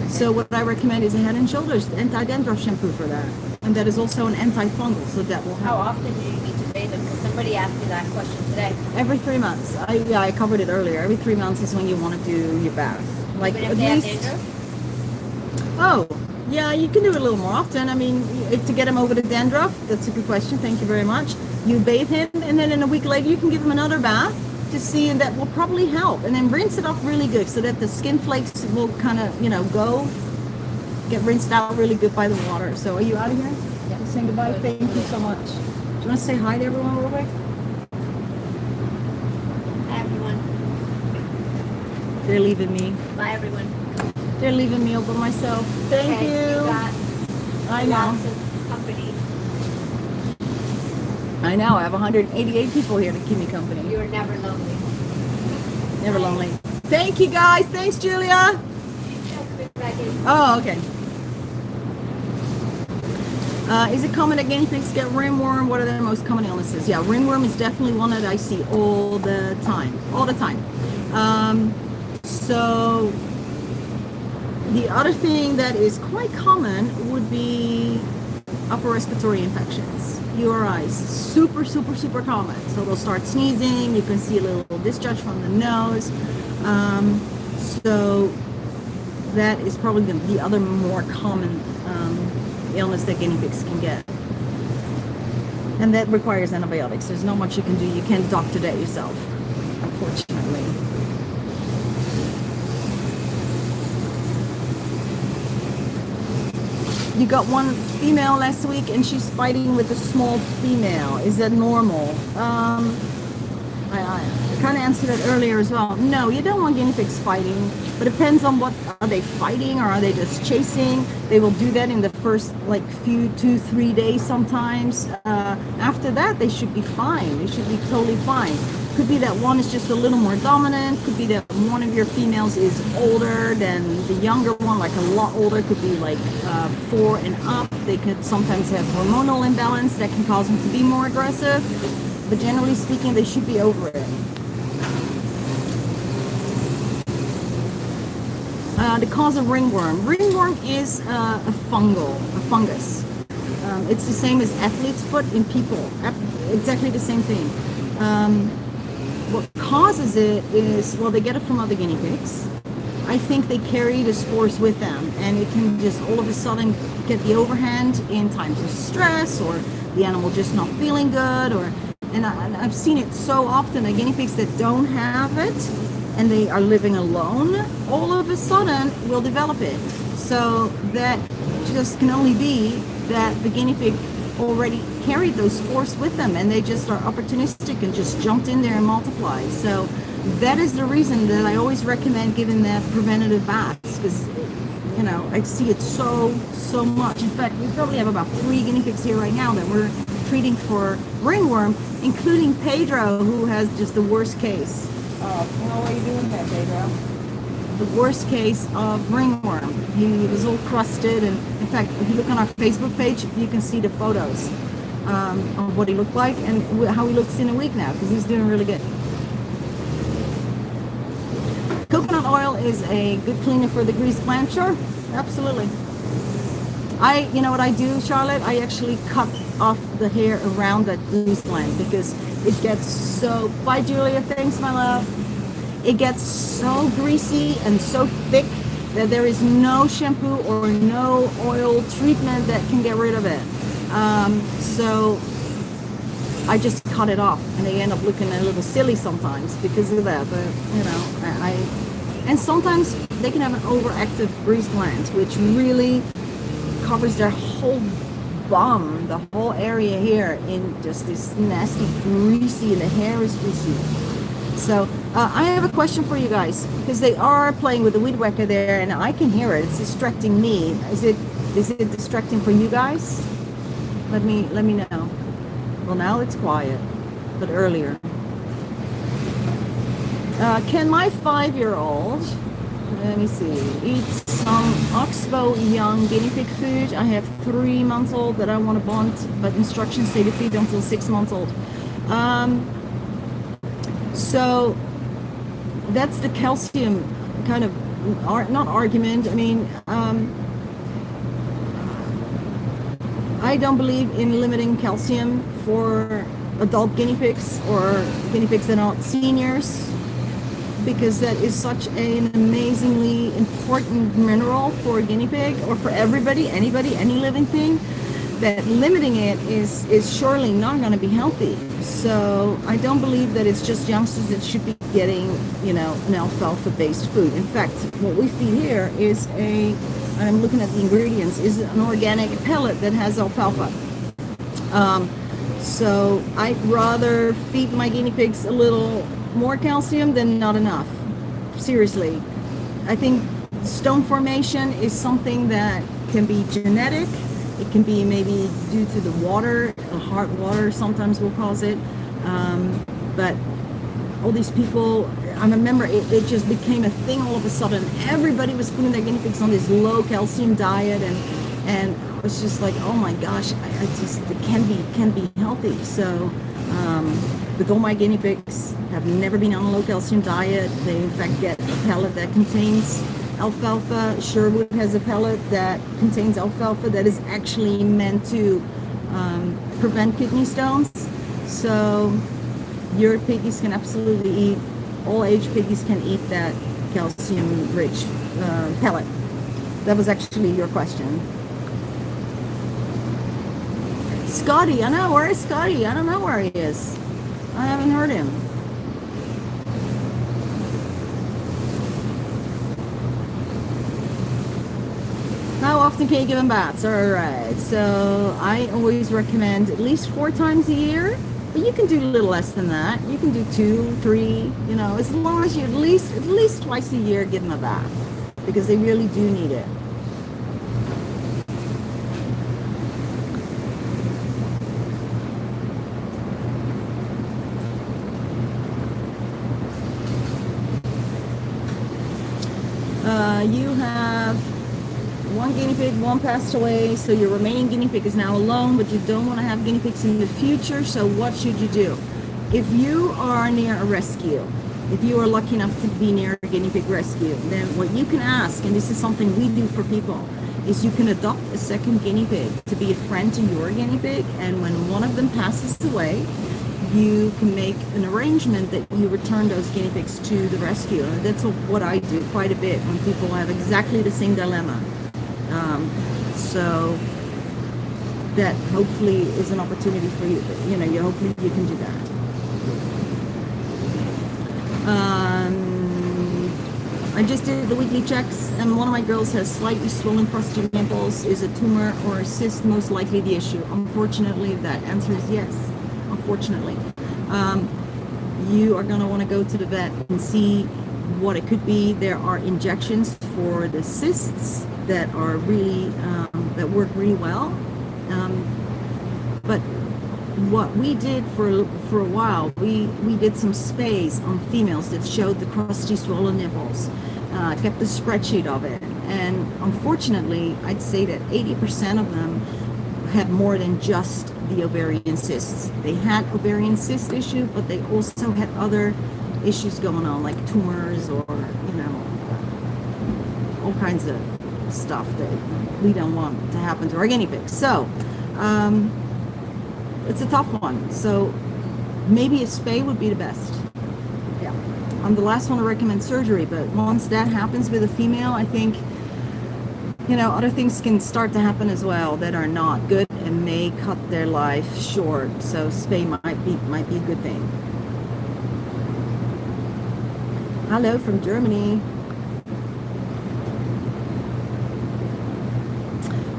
So what I recommend is a Head and Shoulders anti-dandruff shampoo for that. And that is also an antifungal, so that will help. How often do you need to bathe them? Because somebody asked me that question today. Every 3 months. I covered it earlier. Every 3 months is when you want to do your bath. Like Even if at they have least. dandruff? Oh, yeah, you can do it a little more often. I mean, to get him over the dandruff, that's a good question. Thank you very much. You bathe him, and then in a week later, you can give him another bath to see, and that will probably help. And then rinse it off really good so that the skin flakes will kind of, get rinsed out really good by the water. So are you out of here? Yeah. Saying goodbye? Thank you so much. Do you want to say hi to everyone real quick? Hi, everyone. They're leaving me. Bye, everyone. They're leaving me all by myself. Thank Okay, you. got I know. lots of company. I know. I have 188 people here to keep me company. You're never lonely. Never lonely. Thank you, guys. Thanks, Julia. Oh, okay. Is it common that guinea pigs get ringworm? What are the most common illnesses? Yeah, ringworm is definitely one that I see all the time. All the time. So the other thing that is quite common would be upper respiratory infections. URIs, super, super, super common. So they'll start sneezing. You can see a little discharge from the nose. So that is probably the other more common illness that guinea pigs can get. And that requires antibiotics. There's not much you can do. You can't doctor that yourself, unfortunately. You got one female last week and she's fighting with a small female. Is that normal? I kind of answered it earlier as well. No, you don't want guinea pigs fighting, but it depends on what, are they fighting or are they just chasing? They will do that in the first 2-3 days sometimes. After that, they should be fine. They should be totally fine. Could be that one is just a little more dominant. Could be that one of your females is older than the younger one, like a lot older. Could be 4 and up. They could sometimes have hormonal imbalance that can cause them to be more aggressive. But generally speaking, they should be over it. The cause of ringworm. Ringworm is a fungus. It's the same as athlete's foot in people. Exactly the same thing. What causes it is, they get it from other guinea pigs. I think they carry the spores with them, and it can just all of a sudden get the overhand in times of stress, or the animal just not feeling good, and I've seen it so often that guinea pigs that don't have it and they are living alone, all of a sudden will develop it. So that just can only be that the guinea pig already carried those spores with them and they just are opportunistic and just jumped in there and multiplied. So that is the reason that I always recommend giving that preventative baths, because I see it so much. In fact, we probably have about 3 guinea pigs here right now that we're treating for ringworm, including Pedro, who has just the worst case. Oh, how are you doing that, Pedro? the worst case of ringworm. He was all crusted, and in fact, if you look on our Facebook page, you can see the photos of what he looked like and how he looks in a week now, because he's doing really good. Coconut oil is a good cleaner for the grease gland. Sure, absolutely. You know what I do, Charlotte? I actually cut off the hair around that grease gland because it gets so, bye Julia, thanks my love. It gets so greasy and so thick that there is no shampoo or no oil treatment that can get rid of it. So I just cut it off, and they end up looking a little silly sometimes because of that. But you know, and sometimes they can have an overactive grease gland, which really covers their whole bum, the whole area here, in just this nasty greasy, and the hair is greasy. So I have a question for you guys, because they are playing with the weed whacker there, and I can hear it. It's distracting me. Is it distracting for you guys? Let me know. Well, now it's quiet, but earlier. Can my 5-year-old, let me see, eat some oxbow young guinea pig food? I have 3 months old that I want to bond, but instructions say to feed until 6 months old. So that's the calcium kind of, not argument. I mean, I don't believe in limiting calcium for adult guinea pigs or guinea pigs that are not seniors, because that is such an amazingly important mineral for a guinea pig, or for everybody, anybody, any living thing, that limiting it is surely not going to be healthy. So I don't believe that it's just youngsters that should be getting, you know, an alfalfa-based food. In fact, what we feed here is I'm looking at the ingredients, is an organic pellet that has alfalfa. So I'd rather feed my guinea pigs a little more calcium than not enough. Seriously. I think stone formation is something that can be genetic. It can be maybe due to the water, hard water sometimes will cause it. But all these people, I remember it just became a thing all of a sudden. Everybody was putting their guinea pigs on this low calcium diet, and I was just like, oh my gosh, it can be healthy. So with all my guinea pigs have never been on a low calcium diet. They in fact get a pellet that contains alfalfa. Sherwood has a pellet that contains alfalfa that is actually meant to prevent kidney stones. So your piggies can absolutely eat, all age piggies can eat that calcium rich pellet. That was actually your question. Scotty, I know, where is Scotty? I don't know where he is. I haven't heard him. How often can you give them baths? All right, so I always recommend at least 4 times a year, but you can do a little less than that. You can do 2, 3, you know, as long as you at least twice a year give them a bath, because they really do need it. You have 1 guinea pig, 1 passed away, so your remaining guinea pig is now alone, but you don't want to have guinea pigs in the future, so what should you do? If you are near a rescue, if you are lucky enough to be near a guinea pig rescue, then what you can ask, and this is something we do for people, is you can adopt a second guinea pig to be a friend to your guinea pig, and when one of them passes away, you can make an arrangement that you return those guinea pigs to the rescue. And that's what I do quite a bit when people have exactly the same dilemma. So that hopefully is an opportunity for you. You know, hopefully you can do that. I just did the weekly checks, and one of my girls has slightly swollen prostate nipples. Is a tumor or a cyst most likely the issue? Unfortunately, that answer is yes. Unfortunately, you are going to want to go to the vet and see what it could be. There are injections for the cysts that are really that work really well. But what we did for a while, we did some spays on females that showed the crusty swollen nipples. kept a spreadsheet of it. And unfortunately, I'd say that 80% of them had more than just the ovarian cysts. They had ovarian cyst issue, but they also had other issues going on, like tumors or, all kinds of stuff that we don't want to happen to our guinea pigs. So it's a tough one. So maybe a spay would be the best. Yeah, I'm the last one to recommend surgery, but once that happens with a female, I think other things can start to happen as well that are not good and may cut their life short. So spay might be a good thing. Hello from Germany.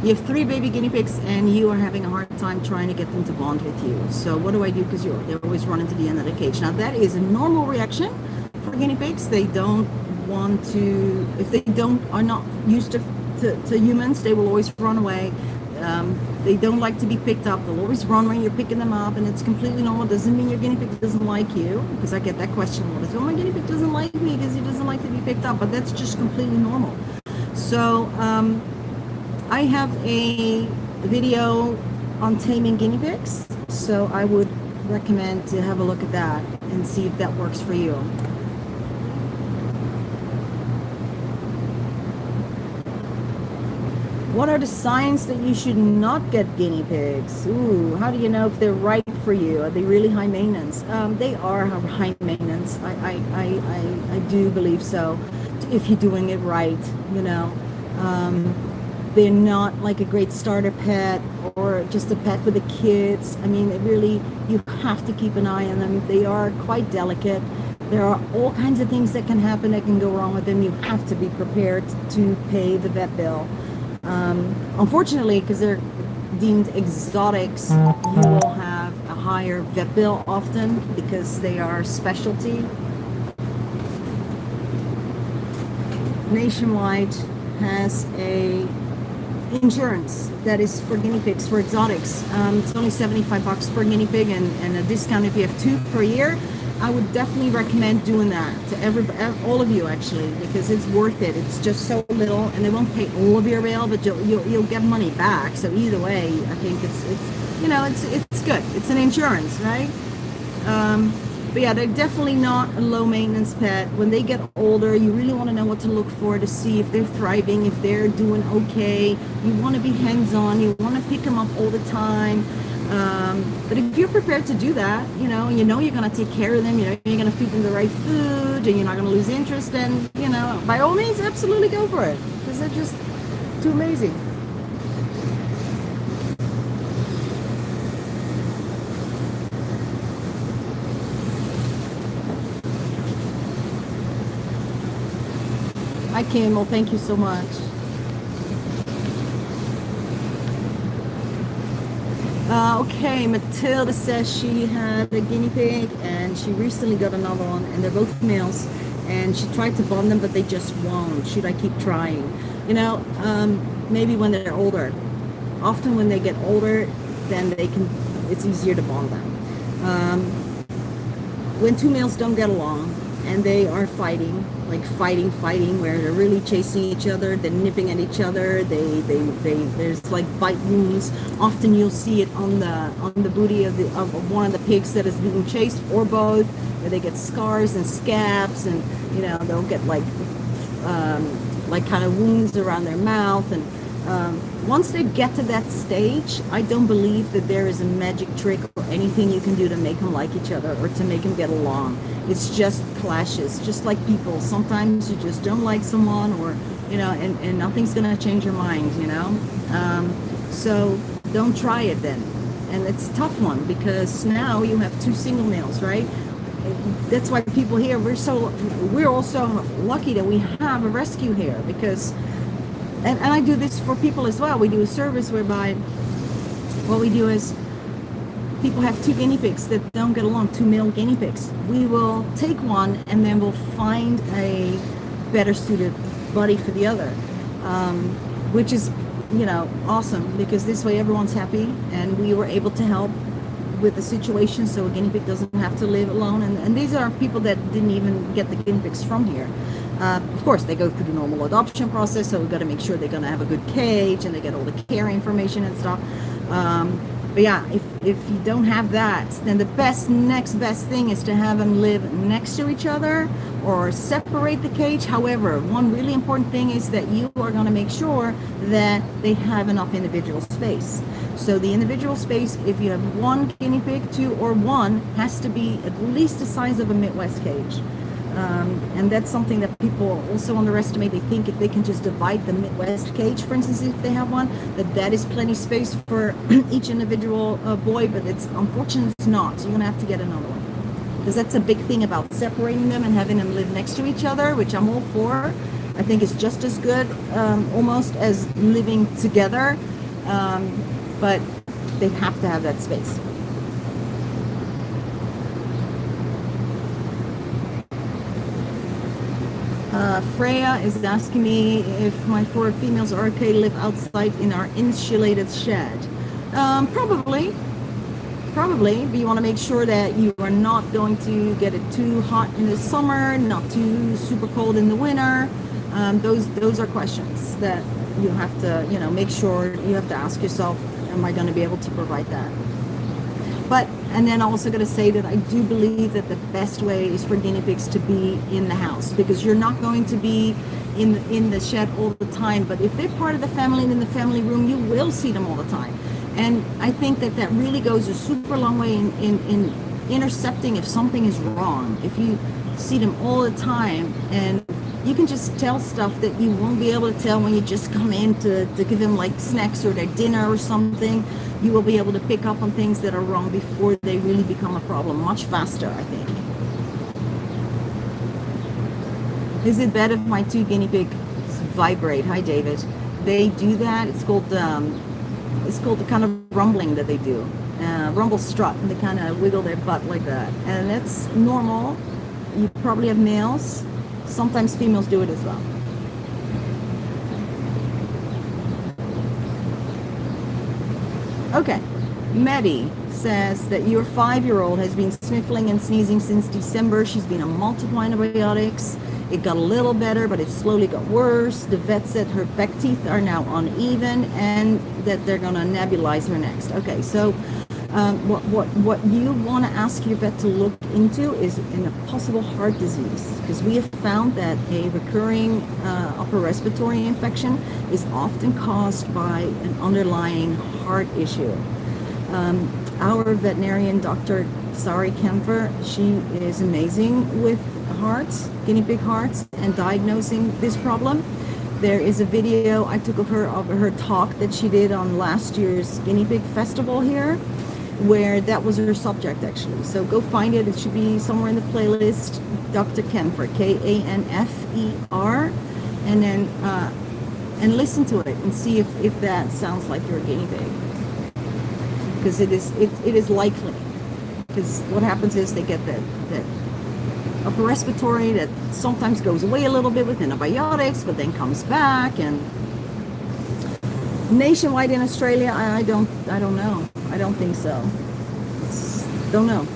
You have 3 baby guinea pigs and you are having a hard time trying to get them to bond with you. So what do I do? Because they're always running to the end of the cage. Now that is a normal reaction for guinea pigs. They don't want to, if they are not used to humans, they will always run away. They don't like to be picked up. They'll always run when you're picking them up, and it's completely normal. Doesn't mean your guinea pig doesn't like you, because I get that question a lot. Oh, my guinea pig doesn't like me because he doesn't like to be picked up, but that's just completely normal. So I have a video on taming guinea pigs, so I would recommend to have a look at that and see if that works for you. What are the signs that you should not get guinea pigs? Ooh, how do you know if they're right for you? Are they really high maintenance? They are high maintenance. I do believe so. If you're doing it right, they're not like a great starter pet or just a pet for the kids. I mean, you have to keep an eye on them. They are quite delicate. There are all kinds of things that can happen that can go wrong with them. You have to be prepared to pay the vet bill. Unfortunately, because they're deemed exotics, you will have a higher vet bill often because they are specialty. Nationwide has a insurance that is for guinea pigs, for exotics. It's only $75 per guinea pig and a discount if you have 2 per year. I would definitely recommend doing that to all of you, actually, because it's worth it. It's just so little, and they won't pay all of your bill, but you'll get money back. So either way, I think it's good. It's an insurance, right? But yeah, they're definitely not a low maintenance pet. When they get older, you really want to know what to look for to see if they're thriving, if they're doing okay. You want to be hands-on. You want to pick them up all the time. But if you're prepared to do that, you're going to take care of them, you're going to feed them the right food, and you're not going to lose interest, then, by all means, absolutely go for it, because they're just too amazing. Hi, Kimmel, thank you so much. Okay, Matilda says she had a guinea pig and she recently got another one, and they're both males, and she tried to bond them, but they just won't. Should I keep trying? Maybe when they're older. Often when they get older, then it's easier to bond them. When 2 males don't get along and they are fighting, where they're really chasing each other, they're nipping at each other, there's like bite wounds. Often you'll see it on the booty of one of the pigs that is being chased, or both, where they get scars and scabs, and they'll get like kind of wounds around their mouth. And once they get to that stage, I don't believe that there is a magic trick or anything you can do to make them like each other or to make them get along. It's just clashes, just like people. Sometimes you just don't like someone, or and nothing's gonna change your mind, so don't try it then. And it's a tough one, because now you have 2 single males, right? That's why people here, we're also lucky that we have a rescue here, because and I do this for people as well. We do a service whereby what we do is, people have 2 guinea pigs that don't get along, 2 male guinea pigs. We will take one, and then we'll find a better suited buddy for the other, which is, awesome, because this way everyone's happy, and we were able to help with the situation, so a guinea pig doesn't have to live alone. And these are people that didn't even get the guinea pigs from here. Of course, they go through the normal adoption process, so we've got to make sure they're going to have a good cage and they get all the care information and stuff. But yeah, if you don't have that, then the next best thing is to have them live next to each other or separate the cage. However, one really important thing is that you are going to make sure that they have enough individual space. So the individual space, if you have one guinea pig, two or one, has to be at least the size of a Midwest cage. And that's something that people also underestimate. They think if they can just divide the Midwest cage, for instance, if they have one, that is plenty space for each individual boy, but it's unfortunately it's not. So you're gonna have to get another one, because that's a big thing about separating them and having them live next to each other, which I'm all for. I think it's just as good, almost, as living together, but they have to have that space. Freya is asking me if my 4 females are okay to live outside in our insulated shed. Probably, but you want to make sure that you are not going to get it too hot in the summer, not too super cold in the winter. Those are questions that you have to, make sure you have to ask yourself, am I going to be able to provide that? And then I'm also going to say that I do believe that the best way is for guinea pigs to be in the house, because you're not going to be in the shed all the time. But if they're part of the family and in the family room, you will see them all the time. And I think that really goes a super long way in intercepting if something is wrong. If you see them all the time, and you can just tell stuff that you won't be able to tell when you just come in to give them like snacks or their dinner or something. You will be able to pick up on things that are wrong before they really become a problem much faster, I think. Is it bad if my 2 guinea pigs vibrate? Hi, David. They do that. It's called the kind of rumbling that they do. Rumble strut, and they kind of wiggle their butt like that. And that's normal. You probably have males. Sometimes females do it as well. Okay, Maddie says that your 5-year-old has been sniffling and sneezing since December. She's been on multiple antibiotics. It got a little better, but it slowly got worse. The vet said her back teeth are now uneven and that they're gonna nebulize her next. Okay, so what you want to ask your vet to look into is in a possible heart disease, because we have found that a recurring upper respiratory infection is often caused by an underlying heart issue. Our veterinarian, Dr. Sari Kempfer, she is amazing with hearts, guinea pig hearts, and diagnosing this problem. There is a video I took of her talk that she did on last year's guinea pig festival here, where that was her subject actually. So go find it. It should be somewhere in the playlist. Dr. Kempfer, Kanfer, and then and listen to it and see if that sounds like you're a guinea pig, because it is likely. Because what happens is they get that upper respiratory that sometimes goes away a little bit with antibiotics, but then comes back. And nationwide in Australia, I don't know. I don't think so. Don't know.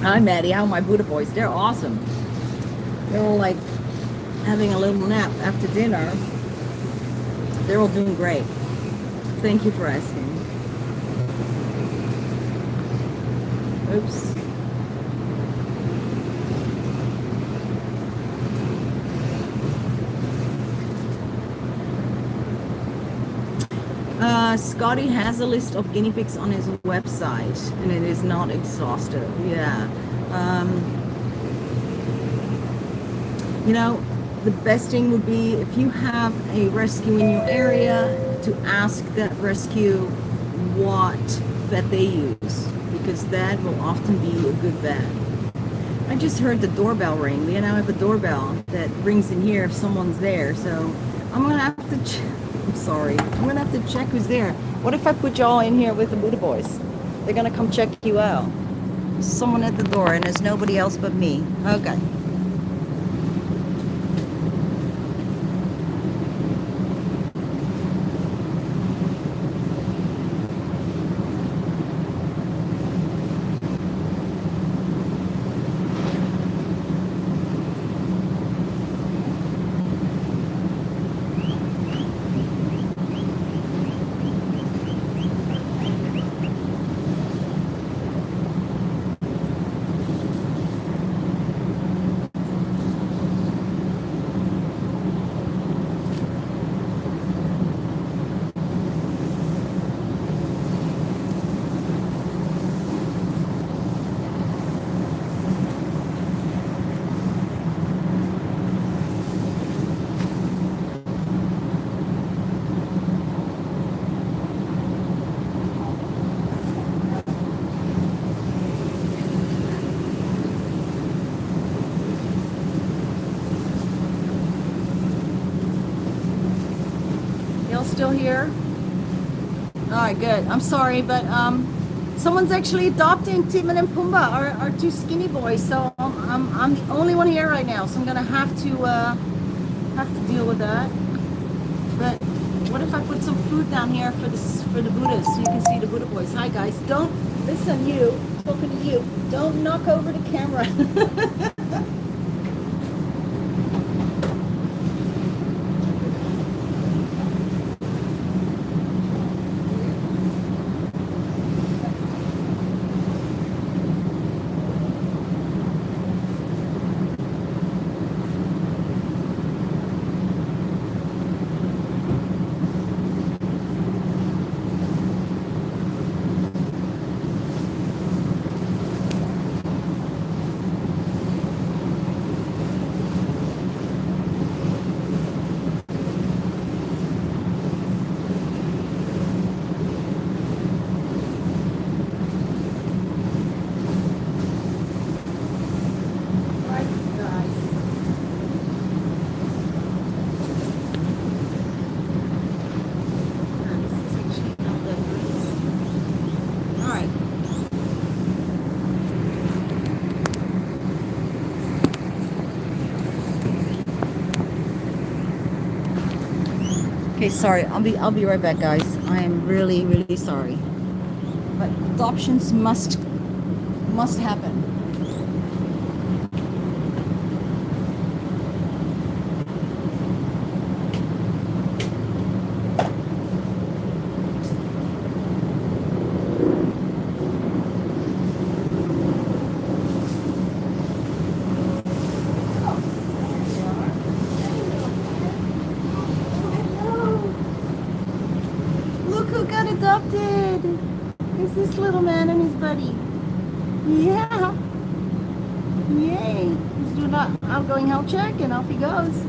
Hi, Maddie. How are my Buddha boys? They're awesome. They're all like having a little nap after dinner. They're all doing great. Thank you for asking. Oops. Scotty has a list of guinea pigs on his website, and it is not exhaustive. Yeah. The best thing would be if you have a rescue in your area to ask that rescue what vet they use, because that will often be a good vet. I just heard the doorbell ring. We now have a doorbell that rings in here if someone's there, so I'm gonna have to I'm sorry. I'm gonna have to check who's there. What if I put y'all in here with the Buddha boys? They're gonna come check you out. Someone at the door, and there's nobody else but me. Okay. still here? All right, good. I'm sorry, but someone's actually adopting Timon and Pumbaa, our two skinny boys. So I'm the only one here right now. So I'm gonna have to deal with that. But what if I put some food down here for the Buddhas, so you can see the Buddha boys? Hi guys, don't listen. You talking to you. Don't knock over the camera. Okay, sorry. I'll be right back, guys. I am really, really sorry. But adoptions must happen. Adopted. Is this little man and his buddy? Yeah. Yay. He's doing an outgoing health check and off he goes.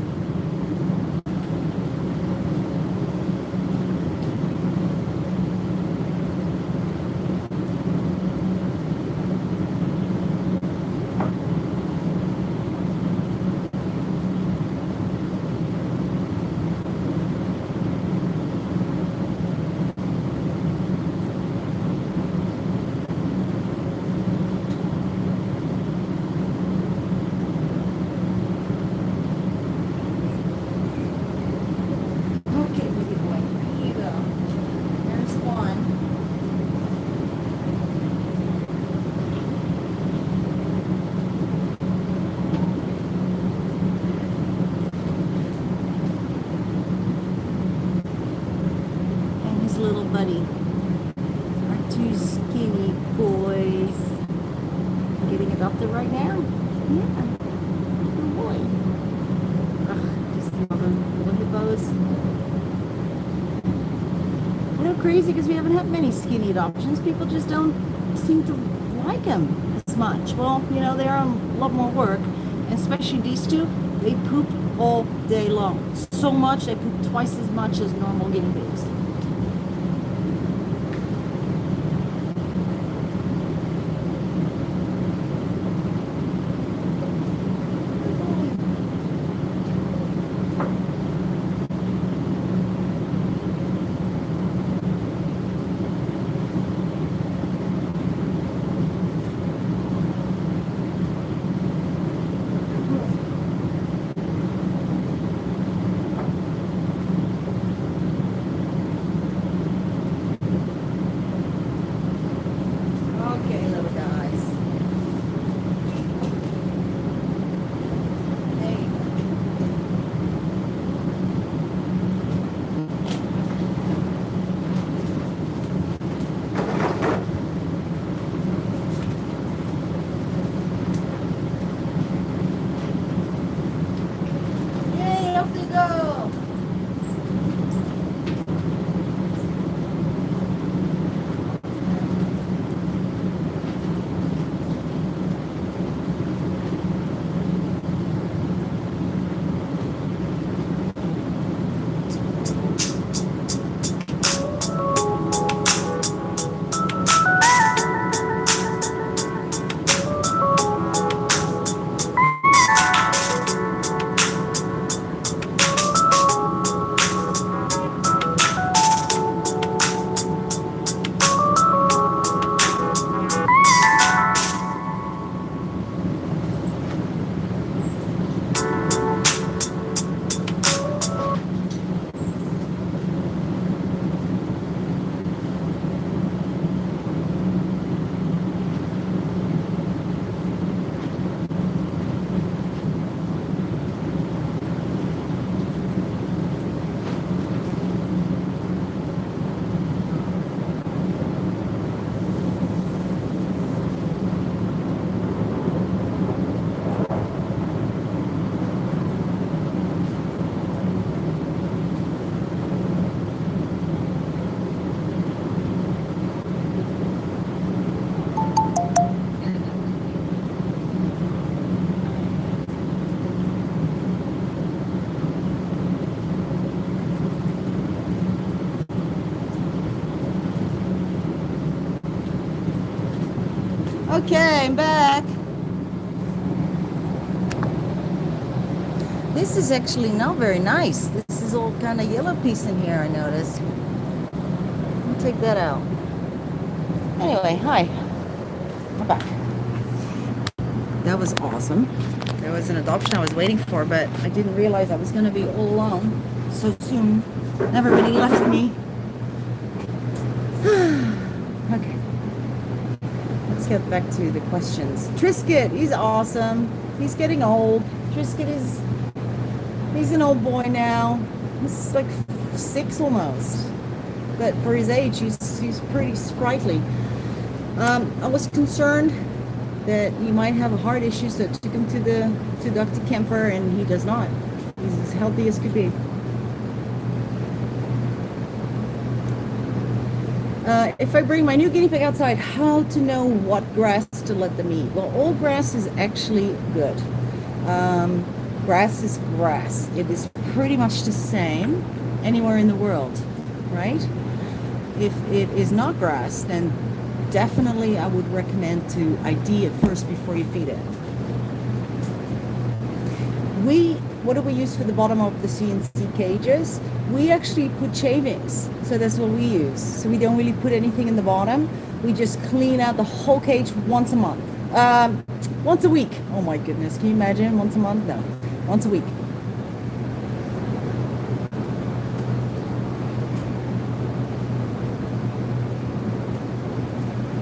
Little buddy, our two skinny boys, getting adopted right now. Yeah, good boy. Ugh, just love them, little hippos. You know, crazy because we haven't had many skinny adoptions. People just don't seem to like them as much. Well, you know, they are a lot more work, and especially these two. They poop all day long, so much they poop twice as much as normal guinea pigs. Okay, I'm back. This is actually not very nice. This is all kind of yellow piece in here, I noticed. I'll take that out. Anyway, hi. I'm back. That was awesome. There was an adoption I was waiting for, but I didn't realize I was going to be all alone so soon. Never really left me. Okay. Let's get back to the questions. Trisket, he's awesome. He's getting old. Trisket he's an old boy now. He's like 6 almost. But for his age, he's pretty sprightly. I was concerned that he might have a heart issue, so I took him to Dr. Kemper, and he does not. He's as healthy as could be. If I bring my new guinea pig outside, how to know what grass to let them eat? Well, all grass is actually good. Grass is grass. It is pretty much the same anywhere in the world, right? If it is not grass, then definitely I would recommend to ID it first before you feed it. What do we use for the bottom of the CNC cages? We actually put shavings, so that's what we use. So we don't really put anything in the bottom. We just clean out the whole cage once a month. Once a week. Oh my goodness, can you imagine? Once a month? No, once a week.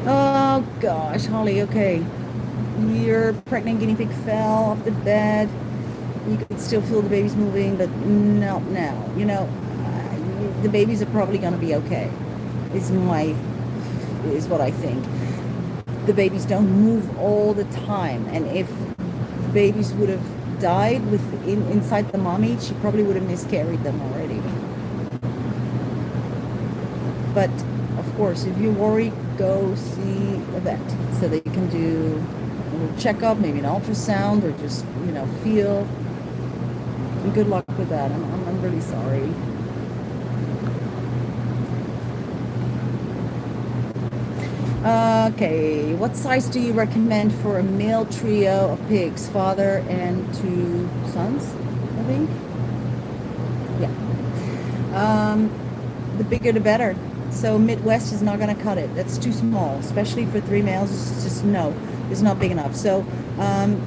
Oh gosh, Holly, okay. Your pregnant guinea pig fell off the bed. You could still feel the babies moving, but not now. You know, the babies are probably going to be okay, is what I think. The babies don't move all the time, and if the babies would have died inside the mommy, she probably would have miscarried them already. But of course, if you worry, go see a vet so that you can do a little checkup, maybe an ultrasound, or just, you know, feel. And good luck with that. I'm really sorry. Okay, what size do you recommend for a male trio of pigs, father and 2 sons, I think? Yeah. The bigger the better. So Midwest is not going to cut it. That's too small, especially for 3 males. It's just no, it's not big enough. So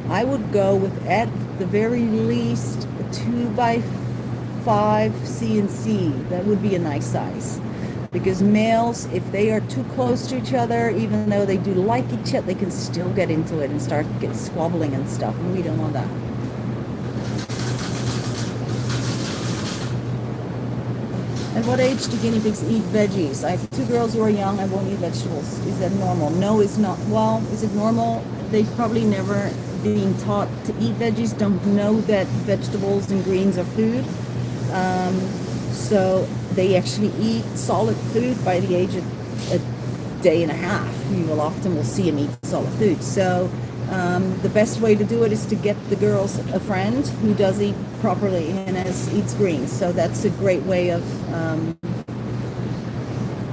I would go with, at the very least, a 2x5 CNC. That would be a nice size. Because males, if they are too close to each other, even though they do like each other, they can still get into it and start squabbling and stuff. And we don't want that. At what age do guinea pigs eat veggies? I have 2 girls who are young. I won't eat vegetables. Is that normal? No, it's not. Well, is it normal? They've probably never been taught to eat veggies, don't know that vegetables and greens are food. So they actually eat solid food by the age of a day and a half. You will often see them eat solid food. So the best way to do it is to get the girls a friend who does eat properly and eats greens. So that's a great way of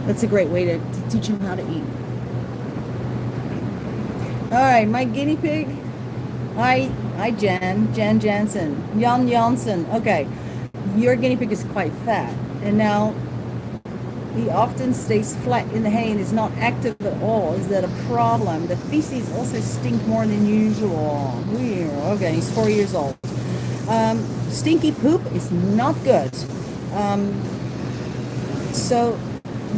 to teach them how to eat. All right, my guinea pig. Hi, Jan Jansen, Jan Jansen. Okay, your guinea pig is quite fat, and now he often stays flat in the hay and is not active at all. Is that a problem? The feces also stink more than usual. Weird. Okay, he's 4 years old. Stinky poop is not good. So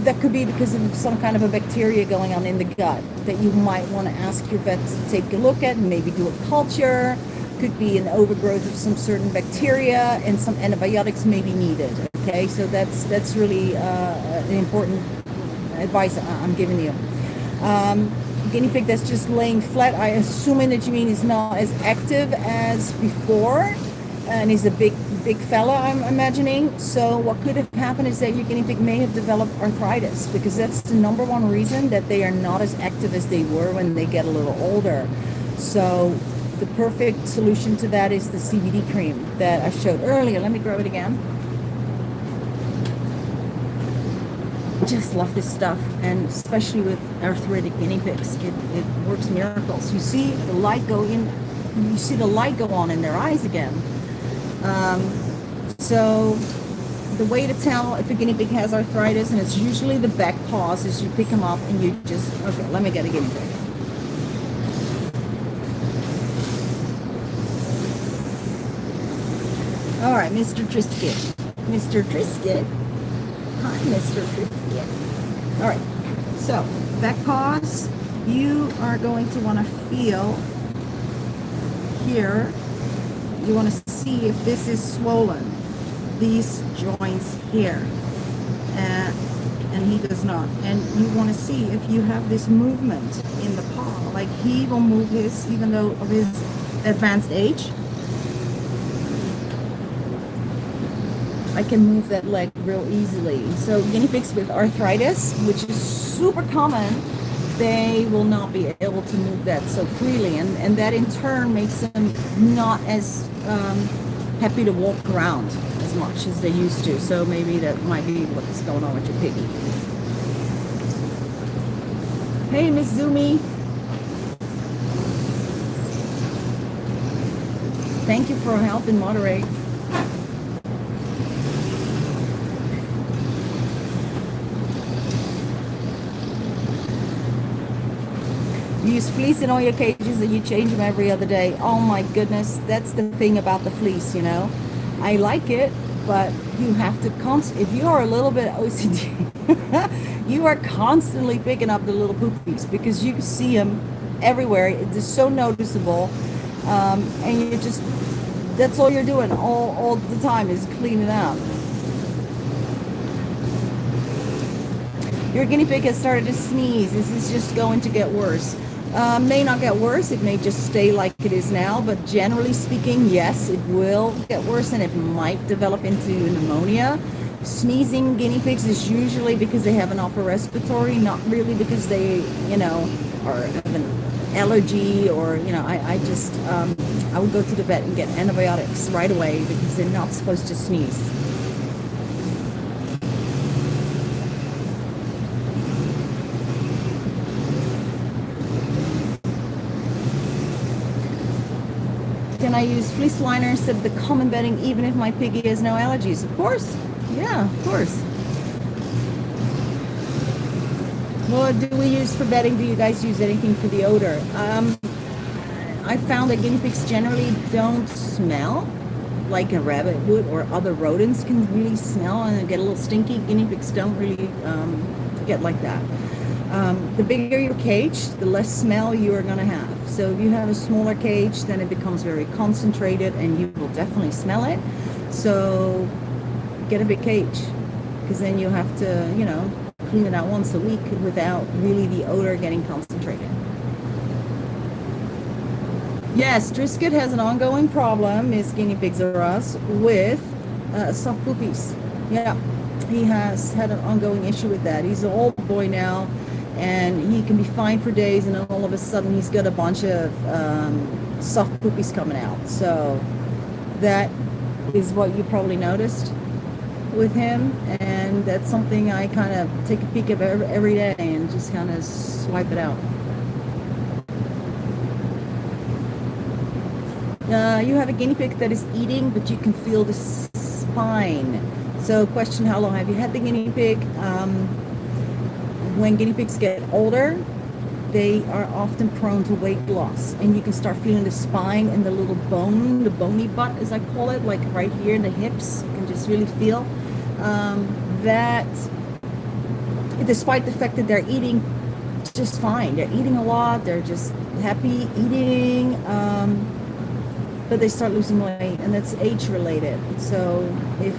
that could be because of some kind of a bacteria going on in the gut that you might want to ask your vet to take a look at and maybe do a culture. Could be an overgrowth of some certain bacteria, and some antibiotics may be needed. Okay, so that's really an important advice I'm giving you. Guinea pig that's just laying flat, I assuming that you mean is not as active as before, and is a big fella, I'm imagining. So what could have happened is that your guinea pig may have developed arthritis, because that's the number one reason that they are not as active as they were when they get a little older. So the perfect solution to that is the CBD cream that I showed earlier. Let me grab it again. just love this stuff, and especially with arthritic guinea pigs, it works miracles. You see the light go on in their eyes again. So the way to tell if a guinea pig has arthritis, and it's usually the back paws, is you pick them up and you just, okay, let me get a guinea pig. All right, Mr. Trisket. Mr. Trisket. Hi, Mr. Trisket. All right, so back paws, you are going to want to feel here. You want to see if this is swollen, these joints here, and he does not. And you want to see if you have this movement in the paw, like he will move his, even though of his advanced age. I can move that leg real easily. So guinea pigs with arthritis, which is super common, they will not be able to move that so freely, and that in turn makes them not as happy to walk around as much as they used to. So maybe that might be what's going on with your piggy. Hey, Miss Zumi. Thank you for helping moderate. You use fleece in all your cages and you change them every other day. Oh my goodness, that's the thing about the fleece, you know. I like it, but you have to if you are a little bit OCD, you are constantly picking up the little poopies because you see them everywhere. It's so noticeable, and you just, that's all you're doing all the time is cleaning out. Your guinea pig has started to sneeze. This is just going to get worse. May not get worse, it may just stay like it is now, but generally speaking, yes, it will get worse and it might develop into pneumonia. Sneezing guinea pigs is usually because they have an upper respiratory, not really because they, you know, are have an allergy or, you know, I would go to the vet and get antibiotics right away because they're not supposed to sneeze. Can I use fleece liner instead of the common bedding even if my piggy has no allergies? Of course. Yeah, of course. What do we use for bedding? Do you guys use anything for the odor? I found that guinea pigs generally don't smell like a rabbit would, or other rodents can really smell and get a little stinky. Guinea pigs don't really get like that. The bigger your cage, the less smell you are going to have. So if you have a smaller cage, then it becomes very concentrated and you will definitely smell it. So get a big cage, because then you have to, you know, clean it out once a week without really the odor getting concentrated. Yes, Trisket has an ongoing problem, Miss Guinea Pigs or Us, with soft poopies. Yeah, he has had an ongoing issue with that. He's an old boy now, and he can be fine for days, and then all of a sudden he's got a bunch of soft poopies coming out. So that is what you probably noticed with him, and that's something I kind of take a peek of every day and just kind of swipe it out. You have a guinea pig that is eating, but you can feel the spine. So question, how long have you had the guinea pig? When guinea pigs get older, they are often prone to weight loss, and you can start feeling the spine and the little bone, the bony butt as I call it, like right here in the hips. You can just really feel that, despite the fact that they're eating just fine, they're eating a lot, they're just happy eating, but they start losing weight, and that's age related. So if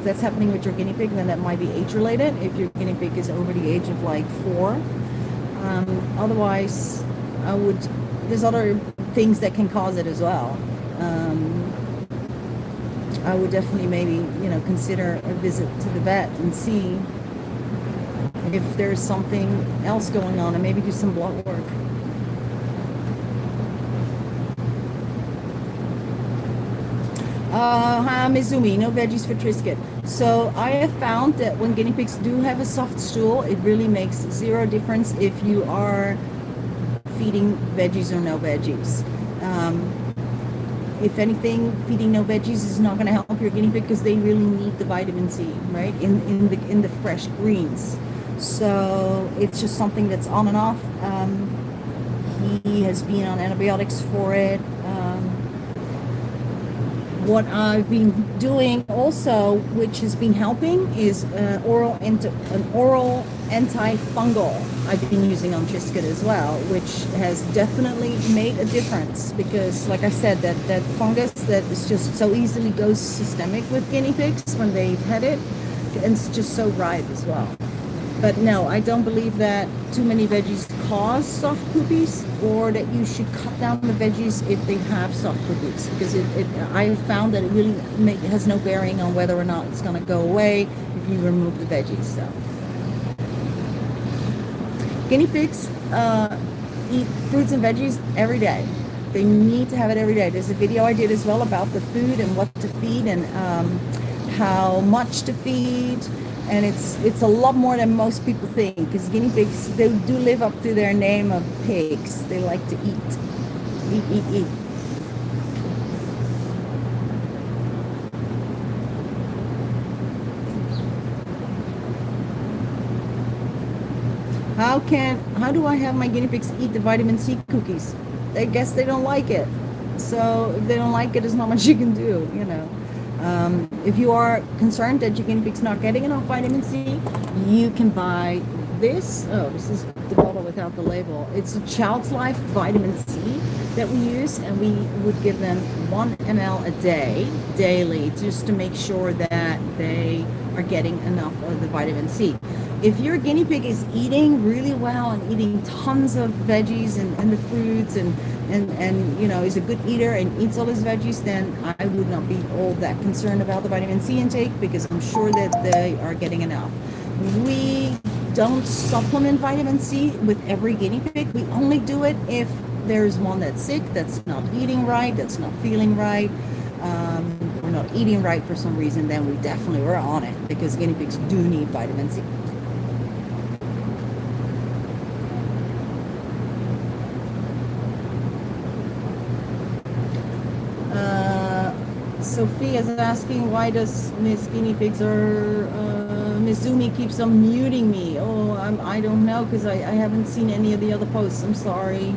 that's happening with your guinea pig, then that might be age related. If your guinea pig is over the age of like 4, otherwise, there's other things that can cause it as well. I would definitely maybe, consider a visit to the vet and see if there's something else going on, and maybe do some blood work. Mizumi, no veggies for Trisket. So I have found that when guinea pigs do have a soft stool, it really makes zero difference if you are feeding veggies or no veggies. If anything, feeding no veggies is not going to help your guinea pig because they really need the vitamin C, right? In the fresh greens. So it's just something that's on and off. He has been on antibiotics for it. What I've been doing also, which has been helping, is an oral antifungal I've been using on Trisket as well, which has definitely made a difference because, like I said, that fungus that is just so easily goes systemic with guinea pigs when they've had it, and it's just so ripe as well. But no, I don't believe that too many veggies cause soft poopies, or that you should cut down the veggies if they have soft poopies, because I have found that it really has no bearing on whether or not it's going to go away if you remove the veggies. So guinea pigs eat fruits and veggies every day. They need to have it every day. There's a video I did as well about the food and what to feed and how much to feed. And it's a lot more than most people think, because guinea pigs, they do live up to their name of pigs. They like to eat. Eat. How do I have my guinea pigs eat the vitamin C cookies? I guess they don't like it. So if they don't like it, there's not much you can do, you know. If you are concerned that your guinea pig's not getting enough vitamin C, you can buy this. Oh, this is the bottle without the label. It's a Child's Life vitamin C that we use, and we would give them 1 ml a day, daily, just to make sure that they are getting enough of the vitamin C. If your guinea pig is eating really well and eating tons of veggies and the fruits and you know, is a good eater and eats all his veggies, then I would not be all that concerned about the vitamin C intake, because I'm sure that they are getting enough. We don't supplement vitamin C with every guinea pig. We only do it if there's one that's sick, that's not eating right, that's not feeling right, or not eating right for some reason. Then we definitely are on it, because guinea pigs do need vitamin C. Sophia is asking, why does Miss Guinea Pigs or Miss Zumi keeps on muting me? Oh, I don't know, because I haven't seen any of the other posts. I'm sorry.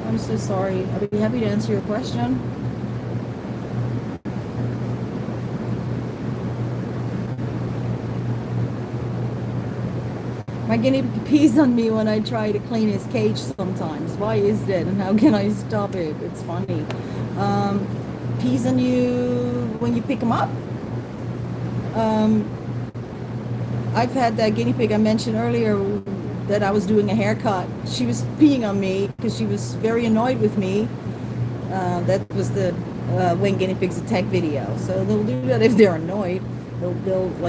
I'm so sorry. I'll be happy to answer your question. My guinea pig pees on me when I try to clean his cage sometimes. Why is that, and how can I stop it? It's funny. Pees on you when you pick him up. I've had that guinea pig I mentioned earlier that I was doing a haircut. She was peeing on me because she was very annoyed with me. That was the when guinea pigs attack video. So they'll do that if they're annoyed. They'll like